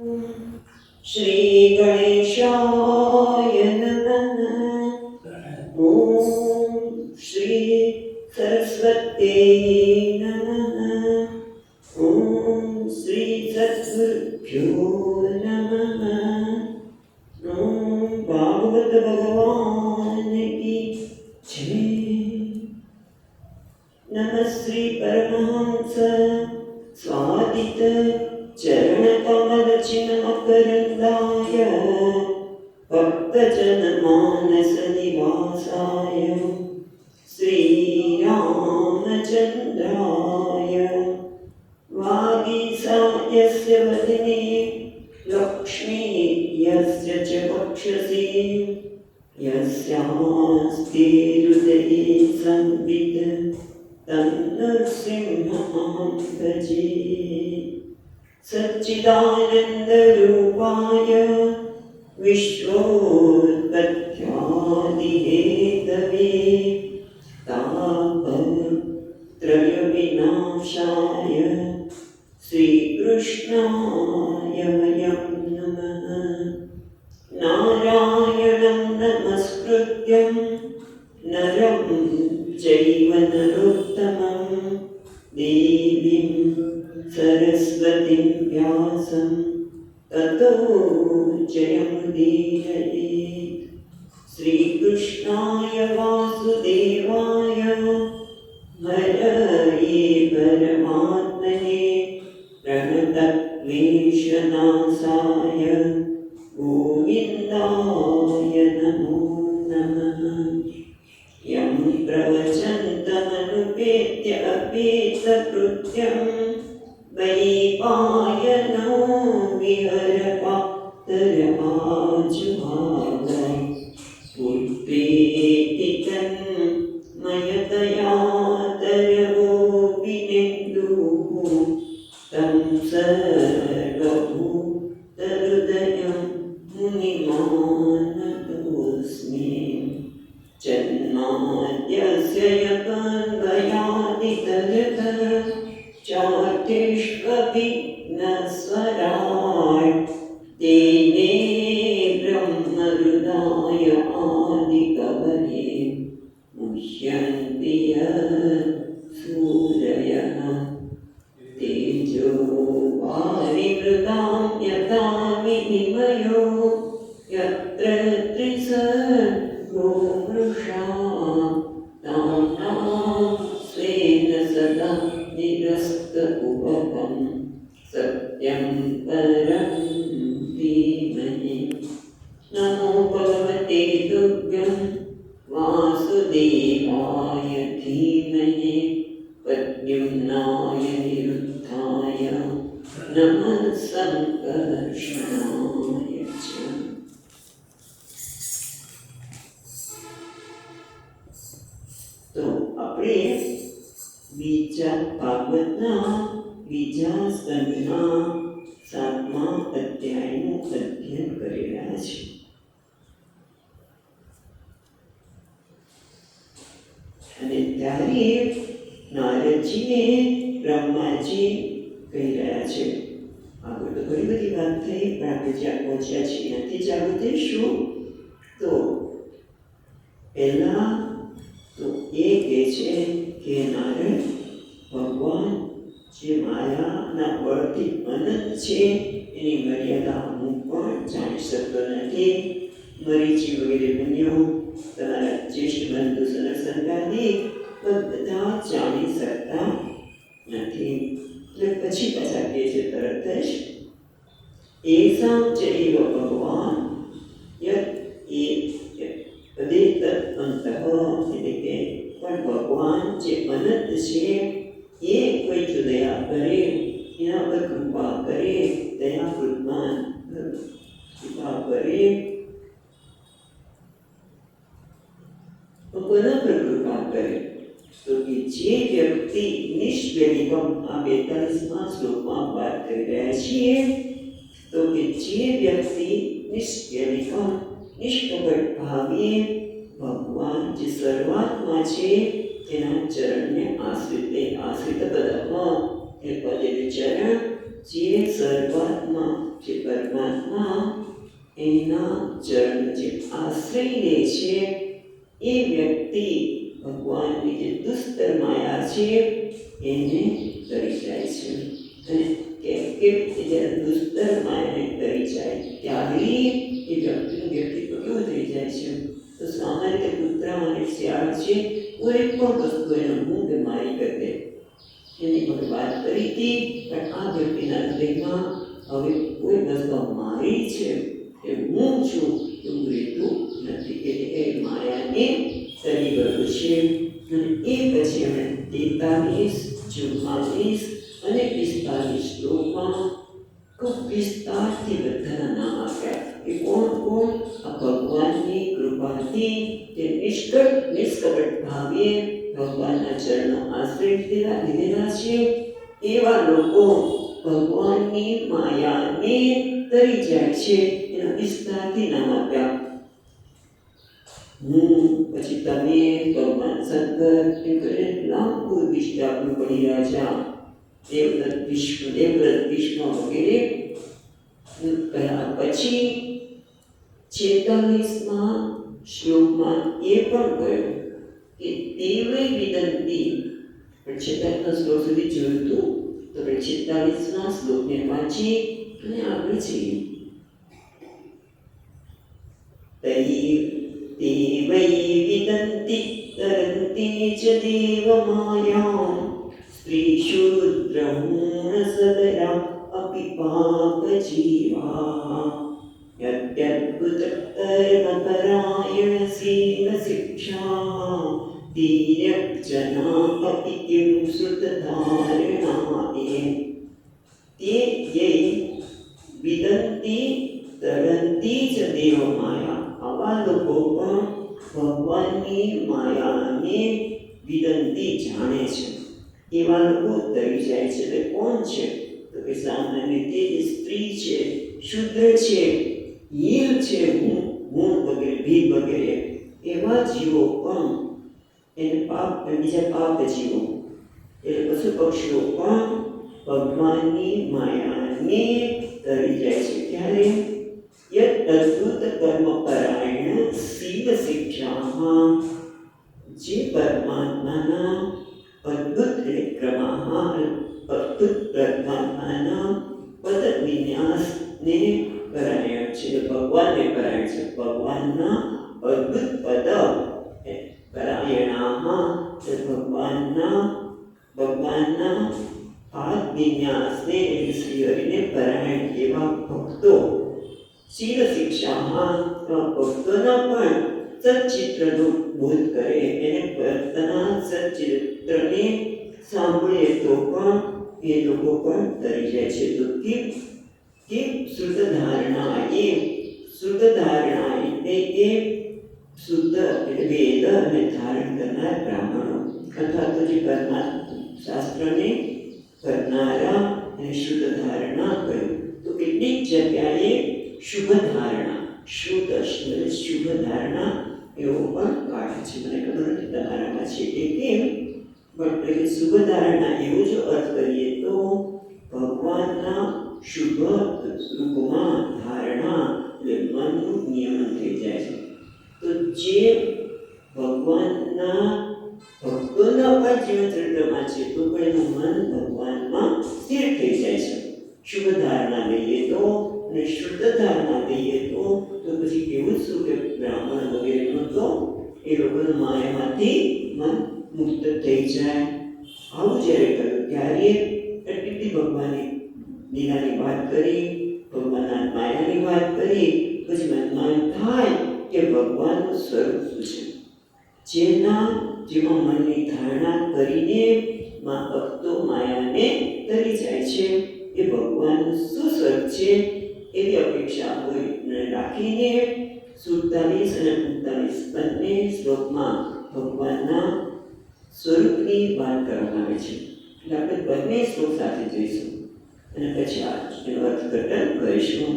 श्री गणेशाय नमः। ओम श्री सरस्वत्यै नमः। ओम श्री सद्गुरुभ्यो नमः। ओम भागवत भगवान की जय। नमः श्री परमहंस स्वादित चरण कमल चिन्मकरन्दाय भक्तजन मानस निवासाय श्रीरामचन्द्राय वागीसायस्य वदने लक्ष्मी यस्य च वक्षसि यस्यास्ति हृदये संवित् तन्नृसिंहं भजे। सच्चिदानन्दरूपाय विश्वोत्पत्त्यादिहेतवे तापत्रयविनाशाय श्रीकृष्णाय वयं नमः। नारायणं नमस्कृत्यं नरं चैव नरोत्तमं देवीं सरस्वतीं व्यासं ततो जयमुदीरयेत्। श्रीकृष्णाय वासुदेवाय हरये परमात्मने प्रणतक्लेशनाशाय गोविन्दाय नमो नमः। यं प्रवचन्तमनुपेत्य अपेतकृत्यं वैपायनो विहरपात्तरमाजुभाव पुत्रेति तन्मयतया तरवोऽपिनेन्दुः तं सर्वभूतहृदयं मुनिमानतोऽस्मि। जन्माद्यस्य यतोऽन्वयादितरतः चार्तिष्वभिघ्नस्वराट् तेने ब्रह्महृदाय आदिकवये मुह्यन्ति सूरयः तेजो वारिमृदां यथा विनिमयो यत्र त्रिसर्गो मृषा ताम्नां स्वेन सदा निरस्तकुहकं सत्यं परं धीमहि। नमो भगवते तुभ्यं वासुदेवाय धीमहि प्रद्युम्नाय निरुद्धाय नमः संकर्षणाय च। तो આપણે બીજા ભાગવતના બીજા સ્કંદના 7મા અધ્યાયનું અધ્યયન કરી રહ્યા છીએ. અને ત્યારે નારદજીને બ્રહ્માજી કહી રહ્યા છે. આગળ તો ઘણી બધી વાત થઈ, પણ આપણે જ્યાં પહોંચ્યા છીએ ત્યાંથી ચાલુ થઈશું. તો પહેલા તો એ કહે છે કે નારાયણ ભગવાન જે માયાના બળથી અનંત છે એની મર્યાદા હું પણ જાણી શકતો નથી. મરીચી વગેરે મુનિઓ તમારા જ્યેષ્ઠ બંધુ સનસંગાદી બધા જાણી શકતા નથી. એટલે પછી પાછા કહે છે તરત જ એસામ ચૈવ ભગવાન યત એ તદેતત અંતઃ, એટલે કે પણ ભગવાન જે અનંત છે એ કોઈ જો દયા કરે, એના પર કૃપા કરે, દયાવૃતમાન કૃપા કરે તો કોના પર કૃપા કરે? તો કે જે વ્યક્તિ નિષ્વ્યલિકમ, આ 42મા શ્લોકમાં વાત કરી રહ્યા છીએ, તો કે જે વ્યક્તિ નિષ્વ્યલિકમ નિષ્કપટ ભાવે ભગવાન જે સર્વાત્મા છે તેના ચરણને આશ્રિત પદમાં એ પદેનું ચરણ જે સર્વાત્મા જે પરમાત્મા એના ચરણ જે આશ્રય લે છે એ વ્યક્તિ ભગવાનની જે દુસ્તર માયા છે એને તરી જાય છે. અને કેવી જ્યારે દુસ્તર માયાને તરી જાય ત્યારે એ વ્યક્તિનું વ્યક્તિત્વ કેવું થઈ જાય છે? તો સામાન્ય રીતે કૂતરા અને શિયાળ છે કોઈ પણ વસ્તુ એનો મૂંગ મારી કરે એની મને વાત કરી હતી. પણ આ વ્યક્તિના હૃદયમાં હવે કોઈ વસ્તુ મારી છે એ હું છું એવું રહેતું નથી. એટલે એ માયાને તરી ગયું છે. અને એ પછી એમણે 43, 44 અને 45 શ્લોકમાં ખૂબ વિસ્તારથી બધાના નામ આપ્યા કે કોણ કોણ આ ભગવાનની કૃપાથી તે નિષ્કપટ ભાવે ભગવાનના ચરણનો આશ્રય લીધેલા છે એવા લોકો ભગવાનની માયાને તરી જાય છે. એના વિસ્તારથી નામ આપ્યા. હું પછી તમે ભગવાન શંકર એમ કરીને લાંબુ વિશે આપણું પડી રહ્યા છે. દેવવ્રત વિષ્ણુ વગેરે પછી 46માં શ્લોકમાં એ પણ કહ્યું કે દેવૈ વિદંતી. પણ 46ના શ્લોક સુધી જોયું હતું તો 46ના શ્લોકને વાંચી અને આગળ જઈએ. દેવૈ વિદંતી તરંતી ચ દેવમાયાં સ્ત્રીશૂદ્રહૂણસદરા અપિ પાપજીવા યદ્યદ્ભુતકર્મપરાયણ શીલશિક્ષા ધીર્યજના અપિ કિં શ્રુતધારણાએ. તે યૈ વિદંતી તરંતી ચ દેવમાયા. આવા લોકો પણ ભગવાનની માયાને વિદંતી જાણે છે એવા લોકો તરી જાય છે. એટલે કોણ છે? તો કે સામાન્ય રીતે જે સ્ત્રી છે, શુદ્ર છે, હીલ છે, ગુણ વગેરે ભીગ વગેરે એવા જીવો પણ એને બીજા પાપ જીવો એટલે પશુ પક્ષીઓ પણ ભગવાનની માયાને તરી જાય છે. ત્યારે યદ અદ્ભુત કર્મ પરાયણ શીલ શિક્ષા. જે પરમાત્માના અદ્ભુત પરમાત્માના પદ વિન્યાસને પરાયણ છે. ભગવાનને પરાયણ છે. ભગવાનના અદ્ભુત પદ પરાયણામાં ભગવાનના પાદ વિન્યાસને એટલે શ્રી હરિને પરાયણ એવા ભક્તો શીલ શિક્ષામાં ભક્તોના પણ સચ્ચિત્રનો બોધ કરે. એને ભક્તના સચ્ચિત્રને સાંભળે તો પણ એ લોકો પણ તરી જાય છે. તો કે શુદ્ધ ધારણા એટલે કે શુદ્ધ એટલે વેદ અને ધારણ કરનાર બ્રાહ્મણો અથવા તો જે શાસ્ત્રને કરનારા અને શુદ્ધ ધારણા કહ્યું. તો કેટલીક જગ્યાએ શુભ ધારણા શુભ ધારણા એવો પણ કાઢે છે. મને ખબર નથી તમારામાં છે કે કેમ, પણ શુભ ધારણા એવો જો અર્થ કરીએ તો ભગવાનના શુભ રૂપમાં ધારણા એટલે મનનું નિયમન થઈ જાય છે. તો જે ભગવાનના ભક્તોના પણ જીવન ચરિત્રમાં છે તો પણ એનું મન ભગવાનમાં સ્થિર થઈ જાય છે. શુભ ધારણા લઈએ તો અને શુદ્ધ ધારણા લઈએ તો પછી કેવું શું કે બ્રાહ્મણ વગેરેનું તો એ લોકોના માયામાંથી મન મુક્ત થઈ જાય. આવું જ્યારે કહ્યું ત્યારે એટલી ભગવાનની લીલાની વાત કરી, ભગવાનના માયાની વાત કરી, પછી મનમાં થાય કે ભગવાનનું સ્વરૂપ શું છે. જેમાં મનની ધારણા કરીને ભક્તો માયાને તરી જાય છે એ ભગવાનનું શું સ્વરૂપ છે એવી અપેક્ષા કોઈને રાખીને 47 અને 45 બંને શ્લોકમાં ભગવાનના સ્વરૂપની વાત કરવામાં આવે છે. એટલે આપણે બંને શ્લોક સાથે જોઈશું અને પછી એનું અર્થઘટન કરીશું.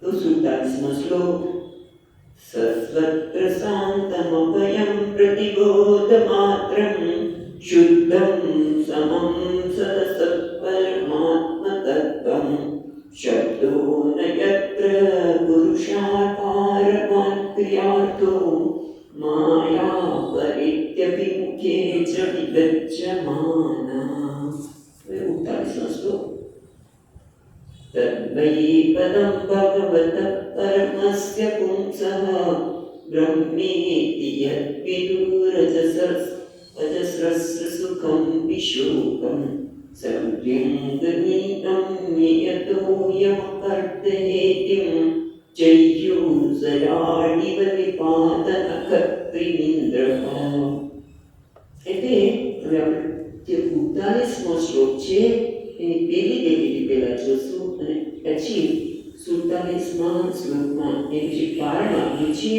તો 47મો શ્લોક સસ્વત્ર શાંતમભયં પ્રતિબોધ માત્રં શુદ્ધં સમં સદસત્પરમાત્મ તત્વં शब्दो न यत्र पुरुषाकारवान् क्रियार्थो माया परित्यभिमुखे च विगच्छमानः। तद्वै पदं भगवतः परमस्य पुंसः ब्रह्मेति यद्विदुरजस्रस्रसुखं विशोकं संव्यङ्गनीतं यतो यमकर्तयेतिं जह्युसराडिव निपातनकत्रिमिन्द्रः। એટલે હવે આપણે જે 45મો શ્લોક છે એની પહેલી બે લીટી પહેલા જોશું અને પછી 47મા શ્લોકમાં એનું જે કારણ આપ્યું છે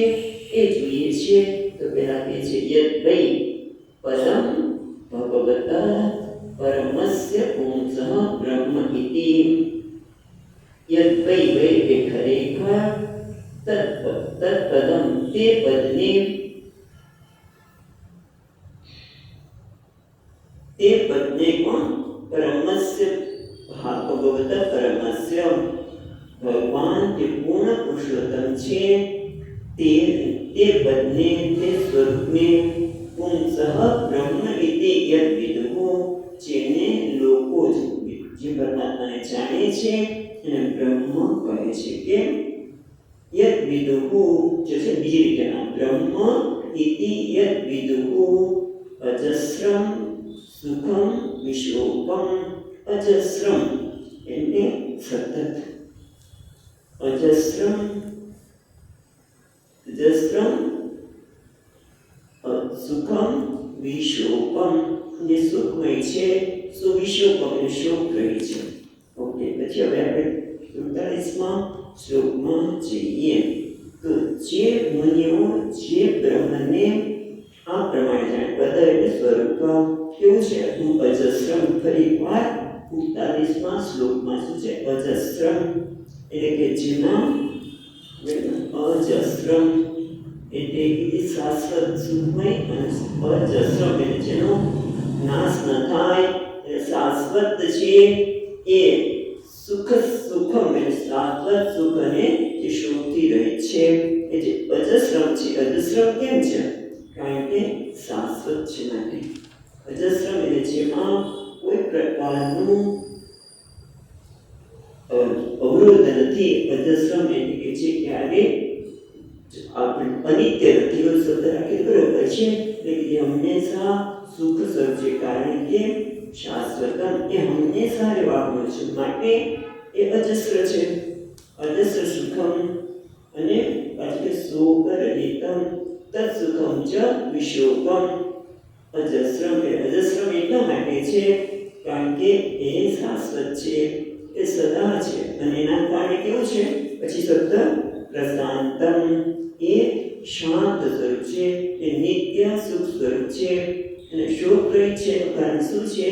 એ જોઈએ છીએ. તો પહેલા કહે છે યદ્વૈ પરમ ભગવતઃ પરમસ્ય પુંસઃ બ્રહ્મ ઇતિ. યદ્વૈ વૈ એ ખરેખર તત્પદમ તે પદને કોણ પરમસ્ય ભગવત પરમસ્ય ભગવાન જે પૂર્ણ પુરુષોત્તમ છે તે પદને તે સ્વરૂપને પુંસઃ બ્રહ્મ ઇતિ યદ વિદુઃ જેને લોકો જે પરમાત્માને જાણે છે એને બ્રહ્મ કહે છે. કેમ? યદ વિદુઃ જે છે બીજી રીતે નામ બ્રહ્મ ઇતિ યદ વિદુઃ અજસ્રમ સુખમ વિશોકમ. અજસ્રમ એટલે સતત, અજસ્રમ સુખમ વિશોકમ જે સુખમય છે, સુવિશોકમ એ શોક રહી છે. ઓકે, પછી હવે આપણે 47મા શ્લોકમાં જઈએ. તો જે મુનિઓ જે બ્રહ્મને આ પ્રમાણે જાણે પદ એટલે સ્વરૂપ કેવું છે? હું અજસ્રમ. ફરી વાર 47મા શ્લોકમાં શું છે? અજસ્રમ એટલે કે જેમાં અજસ્રમ એટલે કે શાશ્વત સુખમય અને અજસ્રમ એટલે જેનો નાશ ન થાય એટલે શાશ્વત છે એ સુખમ એટલે શાશ્વત સુખ અને જે શોધતી રહે છે એ જે અજસ્રમ છે. અજસ્રમ કેમ છે? કારણ કે શાશ્વત છે માટે. અજસ્રમ એટલે જેમાં કોઈ પ્રકારનું અવરોધ નથી. અજસ્રમ એટલે કે જે ક્યારે આપણે અનિત્ય નથી. એવો શબ્દ રાખી બરોબર છે. એટલે કે હંમેશા સુખ સ્વરૂપ છે કારણ કે શાશ્વતમ એ હંમેશા રહેવાનું છે માટે એ અજસ્ર છે. અજસ્ર સુખમ અને પાછળ શોક રહિતમ તત્સુખમ ચ વિશોકમ. અજસ્રમ એટલા માટે છે કારણ કે એ શાશ્વત છે, એ સદા છે અને એના કારણે કેવું છે? પછી શબ્દ પ્રશાંતમ એ શાંત સ્વરૂપ છે, એ નિત્ય સુખ સ્વરૂપ છે અને શોક રહિત છે. કારણ શું છે?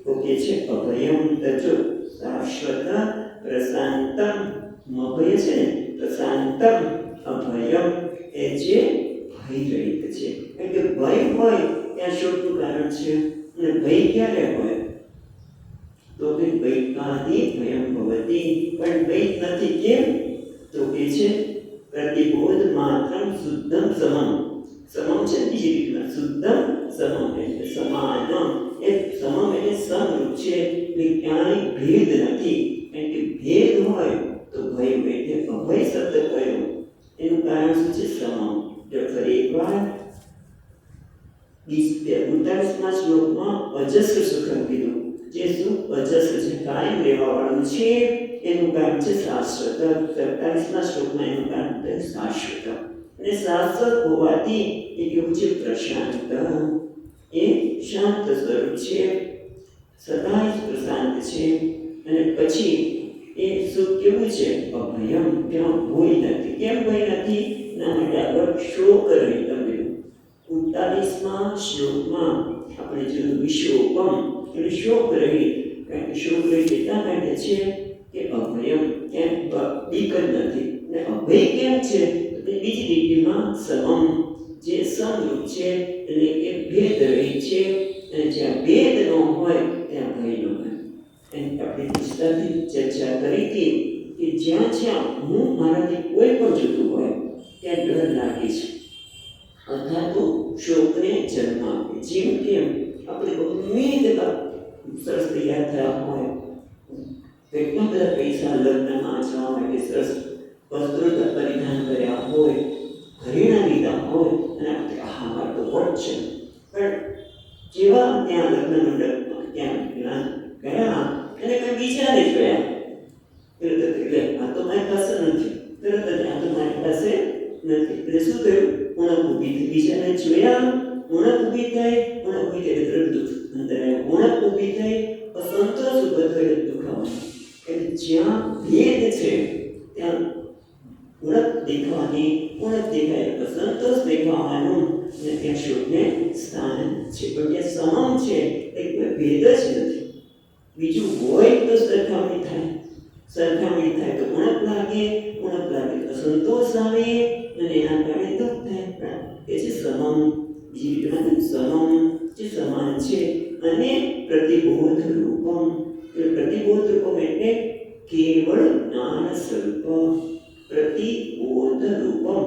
તો કે છે અભયમ તજો શાશ્વત પ્રશાંતમ. અભય છે ને, પ્રશાંતમ અભયમ એ જે ભય રહિત છે. કારણ કે ભય હોય ત્યાં શોકનું કારણ છે અને ભય ક્યારે હોય? તો કે ભયકાદિ ભયમ ભવતી. પણ ભય નથી. કેમ? તો કે છે પ્રતિબોધ માત્રમ શુદ્ધમ સમમ. સમમ છે બીજી રીતના શુદ્ધમ સમમ એટલે સમાન. એ સમમ એટલે સમરૂપ છે એટલે ક્યાંય ભેદ નથી. કારણ કે ભેદ હોય તો ભય હોય. એટલે અભય શબ્દ કયો? એનું કારણ શું છે? સમમ. જો ફરી એકવાર 48મા શ્લોકમાં અજસ્ર સુખમ કીધું. જે સુખ અજસ્ર છે, કાયમ રહેવાવાળું છે એનું કારણ છે શાશ્વત. 47મા શ્લોકમાં એનું કારણ છે શાશ્વત. અને શાશ્વત હોવાથી એ કેવું છે? પ્રશાંત. એ શાંત સ્વરૂપ છે, સદા જ પ્રશાંત છે. અને પછી એ સુખ કેવું છે? અભયમ. ત્યાં ભય નથી. કેમ ભય નથી? ના માટે આગળ શોક રહિત. 48મા શ્લોકમાં આપણે જોયું વિશોકમ એટલે શોક રહિત. કારણ કે શોક રહિત એટલા માટે છે કે અભયમ. કેમ? બીક જ નથી. ને અભય કેમ છે? બીજી રીતિમાં સમમ જે સમરૂપ છે એટલે કે ભેદ રહિત છે અને જ્યાં ભેદ ન હોય ત્યાં ભય ન હોય. એની આપણે વિસ્તારથી ચર્ચા કરી હતી કે જ્યાં જ્યાં હું મારાથી કોઈ પણ જતું હોય ત્યાં ડર લાગે છે અથવા તો શોકને જન્મ આપે. જેમ કે આપણે ગમે તેટલા સરસ તૈયાર થયા હોય, કેટલા બધા પૈસા લગ્નમાં જવા માટે સરસ વસ્ત્રો પરિધાન કર્યા હોય, ઘરેણાં લીધા હોય અને આપણે હા મારે તો વટ છે, પણ જેવા ત્યાં લગ્ન મંડપમાં ત્યાં ગયા અને કંઈ બીજાને જોયા તરત એટલે આ તો મારી પાસે નથી, તરત જ આ તો મારી પાસે નથી. એટલે શું થયું? ઉણપ ઊભી થઈ. બીજાને જોયા, ઉણપ ઊભી થઈ, ઉણપ ઊભી થઈ એટલે તરત દુઃખ અંદર આવ્યું. ઉણપ ઊભી થઈ, અસંતોષ ઊભો થયો એટલે દુઃખ આવવાનું. એટલે જ્યાં ભેદ છે ત્યાં ઉણપ દેખવાની, ઉણપ દેખાય અસંતોષ દેખાવાનું અને ત્યાં શોકને સ્થાન છે. પણ ત્યાં સમમ છે એટલે ભેદ જ નથી. બીજું હોય તો સરખામણી થાય, સરખામણી થાય તો ઉણપ લાગે, ઉણપ લાગે તો સંતોષ આવે અને એના કારણે દુઃખ થાય. એ છે સમમ. બીજી રીતે સમમ જે સમાન છે. અને પ્રતિબોધ રૂપમ. પ્રતિબોધ રૂપમ એટલે કેવળ જ્ઞાન સ્વરૂપ. પ્રતિબોધ રૂપમ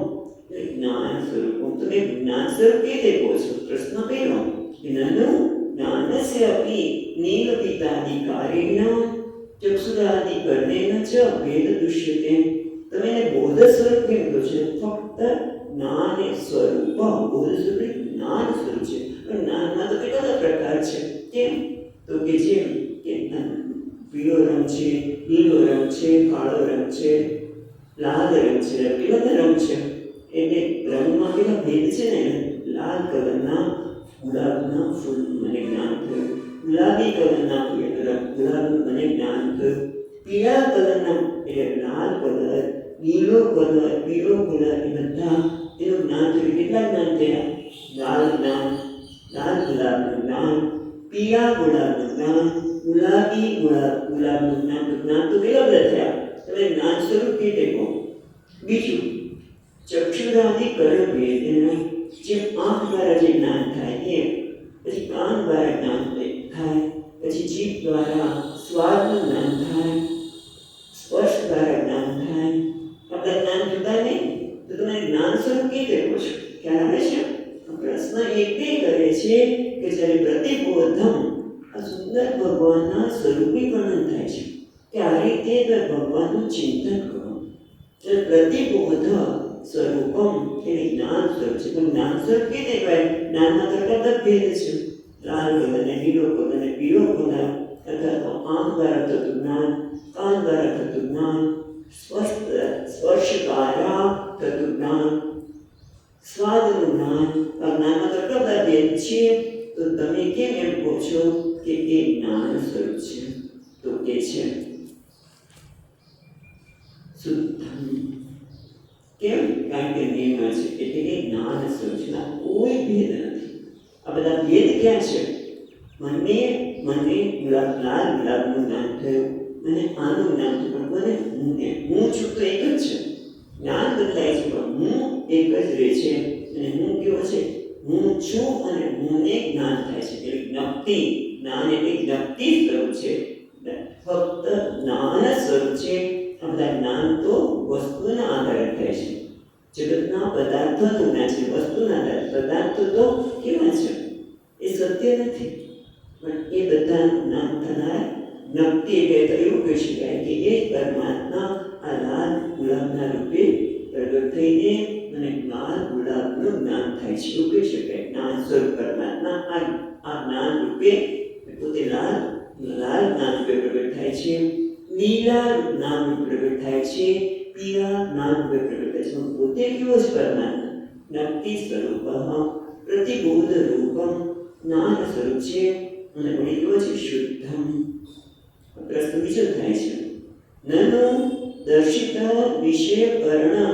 એટલે જ્ઞાન સ્વરૂપમ. તમે જ્ઞાન સ્વરૂપ કે દેખો છો? પ્રશ્ન પહેલો જ્ઞાનું જ્ઞાનસ્ય અપી નીલપિતાધિકારેણ ચક્ષુરાધિકરણેન ચ ભેદ દૃશ્યતે. તમે એને બોધ સ્વરૂપ કેમ કહો છો? ફક્ત જ્ઞાન સ્વરૂપ. બોધ સ્વરૂપ જ્ઞાન સ્વરૂપ છે. પણ જ્ઞાનમાં તો કેટલા બધા પ્રકાર છે. કેમ? તો કે જેમ કે પીળો રંગ છે, લીલો રંગ છે, કાળો રંગ છે, લાલ રંગ છે, કેટલા બધા રંગ છે. એટલે રંગમાં કેટલા ભેદ છે ને. લાલ કલરના ગુલાબના ફૂલ મને જ્ઞાન થયું, ગુલાબી કલરના ગુલાબનું મને જ્ઞાન થયું, પીળા કલરના એટલે લાલ કલર, લીલો કલર, પીળો કલર એ બધા એનું જ્ઞાન થયું. કેટલા જ્ઞાન થયા? લાલ જ્ઞાન, લાલ ગુલાબનું જ્ઞાન, પીળા ગુલાબનું જ્ઞાન, ગુલાબી ગુલાબનું જ્ઞાન. જ્ઞાન તો કેટલા બધા થયા. તમે જ્ઞાન સ્વરૂપ કહી દેખો. બીજું ચક્ષુરાધિકરણ ભેદના. જેમ આંખ દ્વારા જે જ્ઞાન થાય એમ પછી કાન દ્વારા જ્ઞાન થાય, પછી જીભ દ્વારા સ્વાદનું જ્ઞાન થાય, સ્પર્શ દ્વારા જ્ઞાન થાય. આપણા જ્ઞાન જુદા નહીં તો તમે જ્ઞાન સ્વરૂપ કહી દેખો છો. ખ્યાલ આવે છે? પ્રશ્ન એટલે કરે છે કે જ્યારે પ્રતિબોધમ આ સુંદર ભગવાનના સ્વરૂપીકરણ થાય છે ત્યારે તે ભગવાનનું ચિંતન કરો. પ્રતિબોધ સ્વરૂપમ એટલે જ્ઞાન સ્વરૂપ છે. પણ જ્ઞાન સ્વરૂપ કે દેખાય? જ્ઞાનમાં તો કેટલા ભેદ છે. લાલ કલર ને લીલો કલર ને પીળો કલર, અથવા તો આંખ દ્વારા થતું જ્ઞાન, કાન દ્વારા થતું જ્ઞાન, સ્પર્શ દ્વારા થતું જ્ઞાન, સ્વાદનું જ્ઞાન. આ જ્ઞાનમાં તો કેટલા બધા ભેદ છે. તો તમે કેમ એમ કહો છો કે એ જ્ઞાન સ્વરૂપ છે? તો કે છે શુદ્ધમ. કેમ? કારણ કે નિર્મળ છે એટલે કે જ્ઞાન સ્વરૂપ છે. કોઈ ભેદ નથી. આ બધા ભેદ ક્યાં છે? મને લાલ ગુલાબનું જ્ઞાન થયું અને આનું જ્ઞાન થયું, પણ મને હું છું તો એક જ છે. જ્ઞાન બદલાય છે પણ હું એક જ રહે છે. અને હું કેવો છે? હું છું અને હુંને જ્ઞાન થાય છે. એટલે જ્ઞપ્તિ. જ્ઞાન એટલે જ્ઞપ્તિ સ્વરૂપ છે. ફક્ત જ્ઞાન સ્વરૂપ છે. આ બધા જ્ઞાન તો વસ્તુના આધારે થાય છે. જગતના પદાર્થોનું જ્ઞાન છે, વસ્તુના આધારે. પદાર્થો તો કેવા છે? એ સત્ય નથી, પણ એ બધાનું જ્ઞાન થનાર જ્ઞપ્તિ એટલે એવું કહી શકાય કે એ પરમાત્મા આ લાલ ગુલાબના રૂપે પ્રગટ થઈને અને લાલ ગુલાબનું જ્ઞાન થાય છે. એવું કહી શકાય. જ્ઞાન સ્વરૂપ પરમાત્મા આ જ્ઞાન રૂપે પોતે લાલ જ્ઞાન રૂપે પ્રગટ થાય છે, લીલા જ્ઞાન રૂપે પ્રગટ થાય છે, પીળા જ્ઞાન રૂપે પ્રગટ થાય છે. પોતે કેવો છે પરમાત્મા? જ્ઞપ્તિ સ્વરૂપ, પ્રતિબોધ રૂપમ, જ્ઞાન સ્વરૂપ છે. અને પણ કેવો છે? શુદ્ધમ. પ્રશ્ન બીજો થાય છે નનો દર્શિત વિષય કર્ણ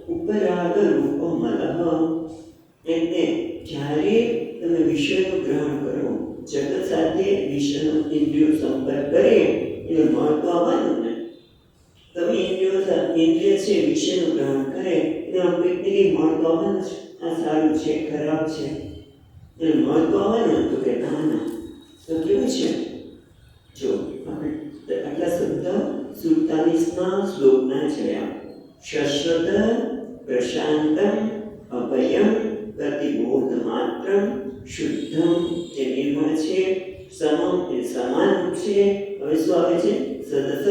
ઉપરાગ રૂપમલઃ. એટલે જ્યારે તમે વિષયનું ગ્રહણ કરો, જગત સાથે વિષયનો ઇન્દ્રિયો સંપર્ક કરે એટલે મળતો આવવાનું ને. તમે ઇન્દ્રિય છે વિષયનું ગ્રહણ કરે એટલે આપણે કંઈક મળતો આવવાનું છે. આ સારું છે, ખરાબ છે, એટલે મળતો આવવાનું. તો કે ના ના. તો કેવું છે? જો આપણે 45ના શ્લોકના જોયા. શશ્વત પ્રશાંતમ અભયમ પ્રતિબોધ માત્રમ શુદ્ધમ જે નિર્મળ છે, સમમ એ સમાન છે. હવે શું આવે છે? સદસત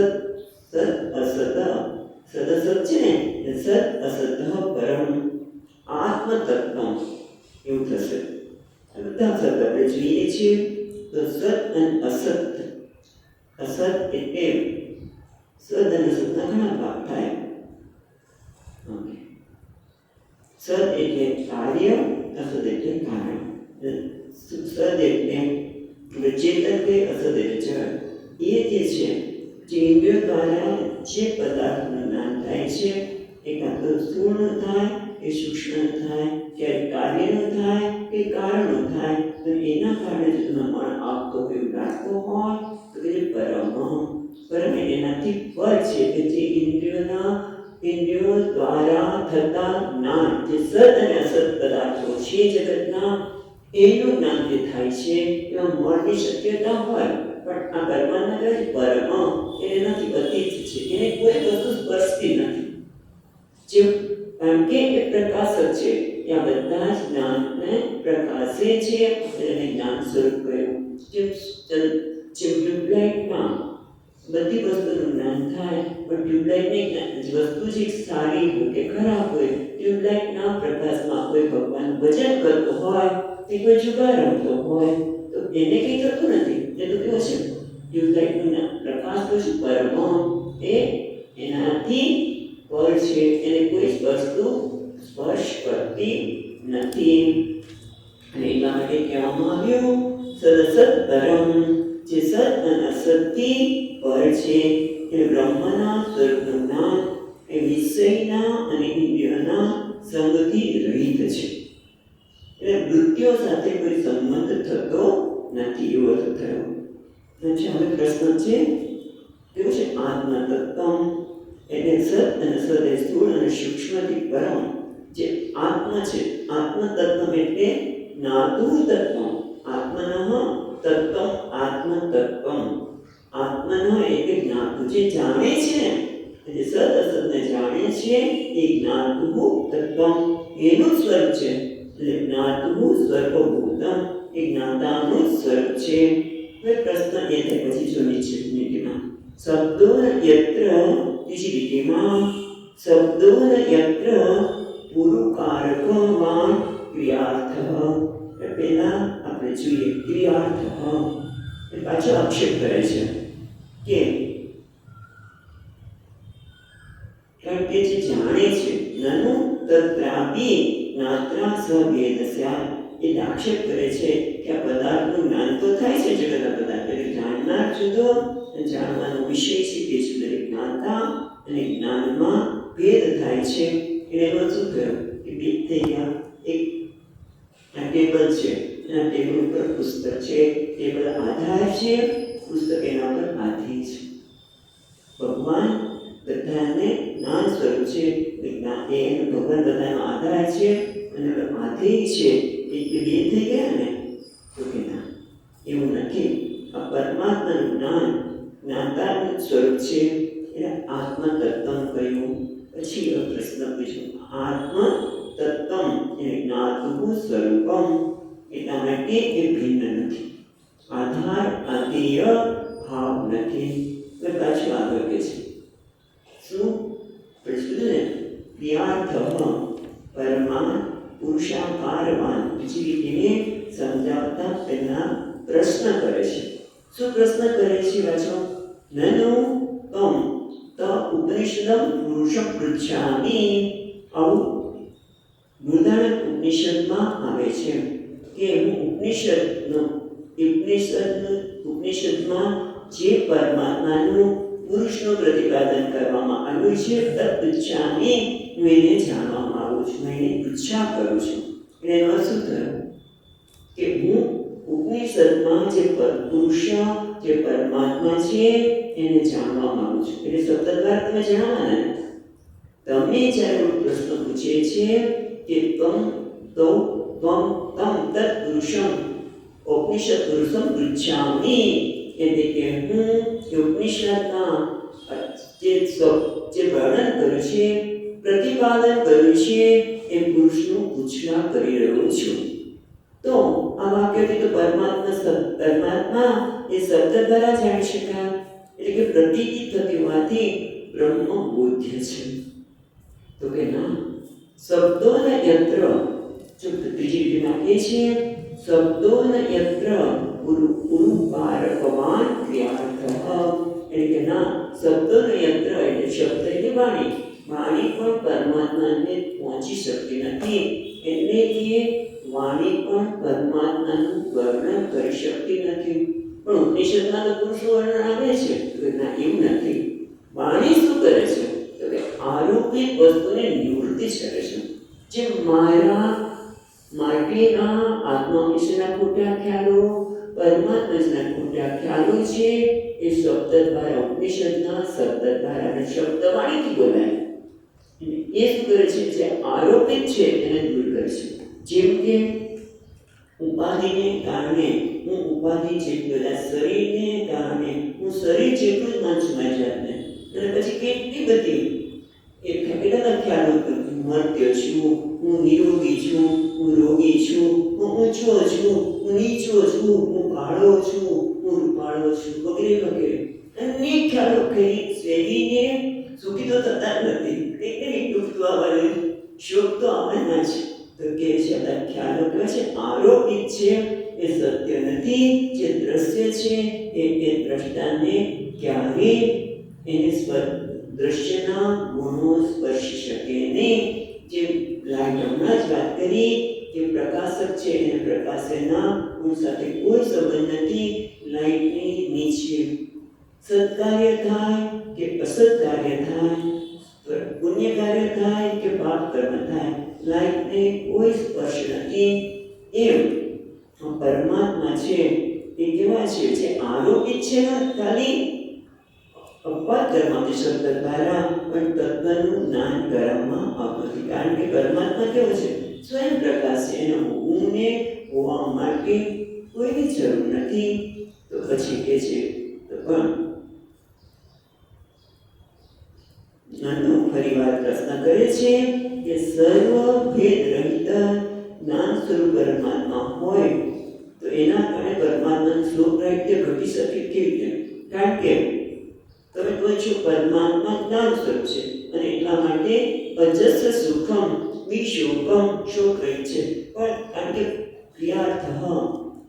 સદ અસત. સદસત છે ને એ સદ અસત પરમ આત્મતત્વમ એવું થશે. આ બધા શબ્દ આપણે જોઈએ છીએ તો સત અને અસત. અસત એટલે સદ અને સતના ઘણા ભાગ થાય. સદ એટલે કાર્ય, અસદ એટલે કારણ. સદ એટલે ચેતન કે અસદ એટલે જળ. એ જે છે જે ઇન્દ્રિયો દ્વારા જે પદાર્થનું જ્ઞાન થાય છે એ કાં તો સ્થૂળ થાય કે સૂક્ષ્મ થાય, ક્યારેક કાર્યનો થાય કે કારણો થાય. તો એના કારણે જો તમે મન આપતો હોય એવું લાગતો હોય તો કે જે પરમ એનાથી પર છે કે જે ઇન્દ્રિયો દ્વારા થતા જ્ઞાન, જે સત અને અસત પદાર્થો છે જગતના, એનું જ્ઞાન જે થાય છે એમાં મળની શક્યતા હોય. પણ આ પરમાત્મા જે પરમ એનાથી અતીત છે, એને કોઈ વસ્તુ સ્પર્શતી નથી. જે કારણ કે એ પ્રકાશક છે, એ આ બધા જ જ્ઞાનને પ્રકાશે છે. એને જ્ઞાન સ્વરૂપ કહ્યું. જેમ ટ્યુબલાઇટમાં બધી વસ્તુનું જ્ઞાન થાય, પણ ટ્યુબલાઇટની વસ્તુ જે સારી હોય કે ખરાબ હોય, ટ્યુબલાઇટના પ્રકાશમાં કોઈ ભગવાનનું ભજન કરતો હોય કે કોઈ જુગાર રમતો હોય તો એને કંઈ થતું નથી. એ તો કેવું છે? ટ્યુબલાઇટનો પ્રકાશ તો શું? પરમ એ એનાથી પર છે, એને કોઈ વસ્તુ સ્પર્શ કરતી નથી. અને એટલા માટે કહેવામાં આવ્યું સદસત પરમ, જે સત અને અસતથી પર છે. એ બ્રહ્મના સ્વરૂપનું જ્ઞાન એ વિષયના અને ઇન્દ્રિયોના સંગથી રહિત છે. એટલે વૃત્તિઓ સાથે કોઈ સંબંધ થતો નથી, એવો અર્થ થયો. હવે પ્રશ્ન છે કેવું છે? આત્મતત્વમ એટલે સત અને સદ એ સ્થૂળ અને સૂક્ષ્મથી પરમ જે આત્મા છે. આત્મતત્વમ એટલે જ્ઞાતું તત્વમ. આત્મનઃ તત્વમ આત્મતત્વમ. આત્મનઃ એટલે જ્ઞાતું, જે જાણે છે, જે સદ અસદને જાણે છે એ જ્ઞાતું તત્વમ એનું સ્વરૂપ છે. એટલે જ્ઞાતું સ્વરૂપભૂતમ એ જ્ઞાતાનું સ્વરૂપ છે. હવે પ્રશ્ન એ થાય પછી જો નીચેમાં શબ્દોન યત્ર બીજી લીટીમાં શબ્દોન યત્ર પુરુકારકવાન ક્રિયાર્થ. પહેલા આપણે જોઈએ ક્રિયાર્થ. એ પાછો આક્ષેપ કરે છે કે કારણ કે જે જાણે છે નનુ તત્રાપી જ્ઞાત્રા સભેદસ્યા, એ આક્ષેપ કરે છે કે આ પદાર્થનું જ્ઞાન તો થાય છે, જગતના પદાર્થ એટલે જાણનાર જુદો અને જાણવાનો વિષય છે તે જુદો. જ્ઞાતા અને જ્ઞાનમાં ભેદ થાય છે. એટલે એમાં શું થયું કે બે થઈ ગયા. એક આ ટેબલ છે, એના ટેબલ ઉપર પુસ્તક છે, ટેબલ આધાર છે, પુસ્તક એના પર આધી છે. ભગવાન બધાને જ્ઞાન સ્વરૂપ છે, ભગવાન બધાનો આધાર છે અને આધેય છે. એ બે થઈ ગયા ને? તો કે ના, એવું નથી. આ પરમાત્માનું જ્ઞાન જ્ઞાતાનું સ્વરૂપ છે, એટલે આત્મતત્વમ કહ્યું. પછી પ્રશ્ન પૂછ્યો આત્મતત્વમ એટલે જ્ઞાતું સ્વરૂપમ, એટલા માટે એ ભિન્ન નથી. આધાર આધેય ભાવ નથી. પાછું આગળ કે છે શું? પ્રશ્ન ને ક્રિયાર્થ પરમાન પુરુષાકારવાન. બીજી રીતને સમજાવતા પહેલા પ્રશ્ન કરે છે. શું પ્રશ્ન કરે છે? વાંચો. નનુ તમ ત ઉપનિષદમ પુરુષમ પૃચ્છામિ. આવું બૃહદારણ્યક ઉપનિષદમાં આવે છે કે હું ઉપનિષદમાં જે પરમાત્માનું પુરુષનું પ્રતિપાદન કરવામાં આવ્યું છે તત્ પૃચ્છામિ, હું એને જાણવા માંગુ છું, હું એને પૃચ્છા કરું છું. એટલે એનો શું થયો કે હું ઉપનિષદમાં જે પુરુષ જે પરમાત્મા છે એને જાણવા માંગુ છું. એટલે સપ્તદ્વાર તમે જાણવાના ને. તમે જ્યારે પ્રશ્ન પૂછે છે કે તમ તત પુરુષમ ઉપનિષદ પુરુષમ પૃચ્છામિ, એટલે કે હું ઉપનિષદના જે વર્ણન કર્યું છે, પ્રતિપાદન કર્યું છે, એ પુરુષનું ઉચ્ચાર કરી રહ્યો છું. તો આ વાક્યથી તો પરમાત્મા એ શબ્દ દ્વારા જાણી શકાય, એટલે કે પ્રતીતિ થતી હોવાથી બ્રહ્મ બોધ્ય છે. તો કે ના, શબ્દોના યંત્ર, જો ત્રીજી રીતમાં કહે છે, શબ્દોના યંત્ર ઉરુપારકવાન ક્રિયાર્થ, એટલે કે ના, શબ્દોનું યંત્ર એટલે શબ્દ એટલે વાણી પણ પરમાત્માને પહોંચી શકતી નથી, એટલે કે વાણી પણ પરમાત્માનું વર્ણન કરી શકતી નથી. પણ ઉપનિષદમાં તો પુરુષનું વર્ણન આવે છે, તો ના, એવું નથી. વાણી શું કરે છે? તો કે આરોપિત વસ્તુને નિવૃત્તિ કરે છે. જે માટેના આત્મા વિશેના ખોટા ખ્યાલો, પરમાત્મા વિશેના ખોટા ખ્યાલો છે, એ શબ્દ દ્વારા, ઉપનિષદના શબ્દ દ્વારા અને શબ્દવાણીથી બોલાય. એ શું કરે છે? જે આરોપિત છે એને દૂર કરે છે. જેમ કે ઉપાધિને કારણે હું ઉપાધિ જેટલું, એટલે શરીરને કારણે હું શરીર જેટલું જ માનું છું મારી જાતને, અને પછી કેટલી બધી કેટલા ખ્યાલો, મર્ત્ય છું, હું નિરોગી છું, હું રોગી છું, હું ઊંચો છું, હું નીચો છું, હું કાળો છું, હું રૂપાળો છું, વગેરે વગેરે અનેક ખ્યાલો કરી શરીરને સુખી તો થતા જ નથી. કેટલી દુઃખ તો આવવાનું, શોક તો આવવાના છે. તો કે છે બધા ખ્યાલો કહે છે આરોપિત છે, એ સત્ય નથી. જે દ્રશ્ય છે એ દ્રષ્ટાને ક્યારે એને દ્રશ્યના ગુણો સ્પર્શી શકે નહીં. જે લાઈટ હમણાં જ વાત કરી કે પ્રકાશક છે એને પ્રકાશના ગુણ સાથે કોઈ સંબંધ નથી. લાઈટની નીચે સત્કાર્ય થાય કે અસત્કાર્ય થાય, પુણ્ય કાર્ય થાય કે પાપ કર્મ થાય, લાઈટને કોઈ સ્પર્શ નથી. એમ પરમાત્મા છે એ કેવા છે? જે આરોપિત છે ને, ખાલી અપવાદ કર્મથી શબ્દ દ્વારા, પણ તત્વનું જ્ઞાન કરવામાં આવતું નથી. કારણ કે પરમાત્મા કેવો છે? સ્વયં પ્રકાશ છે. એનો હુંને હોવા માટે કોઈની જરૂર નથી. તો પછી કે છે તો પણ ફરી વાર પ્રશ્ન કરે છે કે સર્વ ભેદ રહિત જ્ઞાન સ્વરૂપ પરમાત્મા હોય તો એના કારણે પરમાત્માનું સ્વરૂપ રહી ઘટી શકે કેવી રીતે? કારણ કે તમે કહો છો પરમાત્મા જ્ઞાન સ્વરૂપ છે, અને એટલા માટે અજસ્ર સુખમ વિશોકમ શોક રહી છે. પણ કારણ કે ક્રિયાર્થ,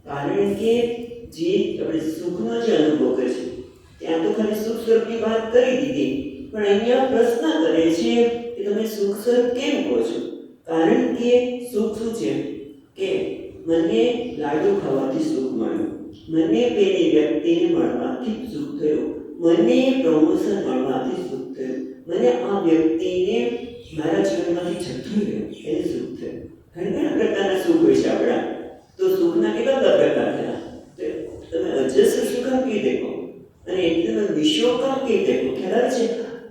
કારણ કે જે આપણે સુખનો જે અનુભવ કરે છે, ત્યાં તો ખાલી સુખ સ્વરૂપની વાત કરી દીધી, પણ અહીંયા પ્રશ્ન કરે છે કે તમે સુખ સ્વરૂપ કેમ કહો છો? કારણ કે સુખ શું છે? કે મને લાડુ ખાવાથી સુખ મળ્યું, મને પેલી વ્યક્તિને મળવાથી સુખ થયું, મને પ્રમોશન મળવાથી સુખ થયું, મને આ વ્યક્તિને મારા જીવનમાંથી જતું રહ્યું એને સુખ થયું. ઘણા પ્રકારના સુખ હોય છે આપણા. તો સુખના કેટલા બધા પ્રકાર થયા. તમે અજસ્ર સુખમ કહી દેખો અને એકદમ વિશ્વકમ કહી દેખો. ખ્યાલ છે?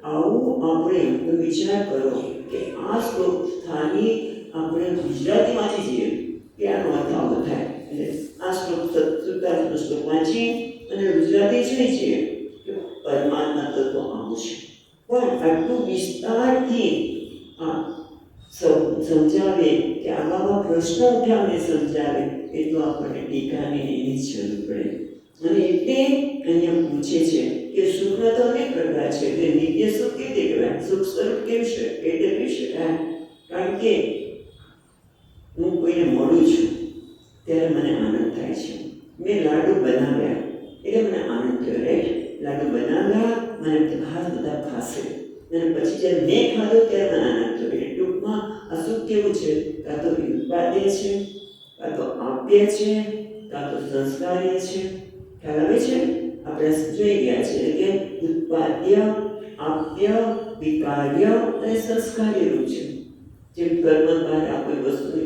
આવું આપણે વિચાર કરો કે આ શ્લોક સ્થાની આપણે ગુજરાતીમાંથી જઈએ કે આનો અર્થ આવો થાય. એટલે આ શ્લોક 47 શ્લોક વાંચી અને ગુજરાતી જોઈ છીએ કે પરમાત્મા તત્વ આવું છે. પણ આટલું વિસ્તારથી સમજાવે કે આવા પ્રશ્નો ઉઠાવીને સમજાવે એટલું આપણને ટીકાની એની જરૂર પડે. અને એટલે અહીંયા પૂછે છે કે સુખના તો અનેક પ્રકાર છે. એટલે નિત્ય સુખ કેવી કહેવાય? સુખ સ્વરૂપ કેવું છે એટલે કહી શકાય? કારણ કે હું કોઈને મળું છું ત્યારે મને આનંદ થાય છે. મેં લાડુ બનાવ્યા એટલે મને આનંદ થયો, રાઈટ? લાડુ બનાવ્યા, મને ખાસ બધા ખાશે, અને પછી જ્યારે મેં ખાધો ત્યારે મને આનંદ થયો. એટલે ટૂંકમાં આ સુખ કેવું છે? કાં તો ઉત્પાદ્ય છે, કાં તો આપ્ય છે, કાં તો સંસ્કાર્ય છે. ખ્યાલ આવે છે? આપણે જોઈ ગયા છે કે ઉત્પાદ્ય, આપ્ય, વિકાર્ય અને સંસ્કાર્ય રૂપ છે. જેમ કર્મ દ્વારા કોઈ વસ્તુને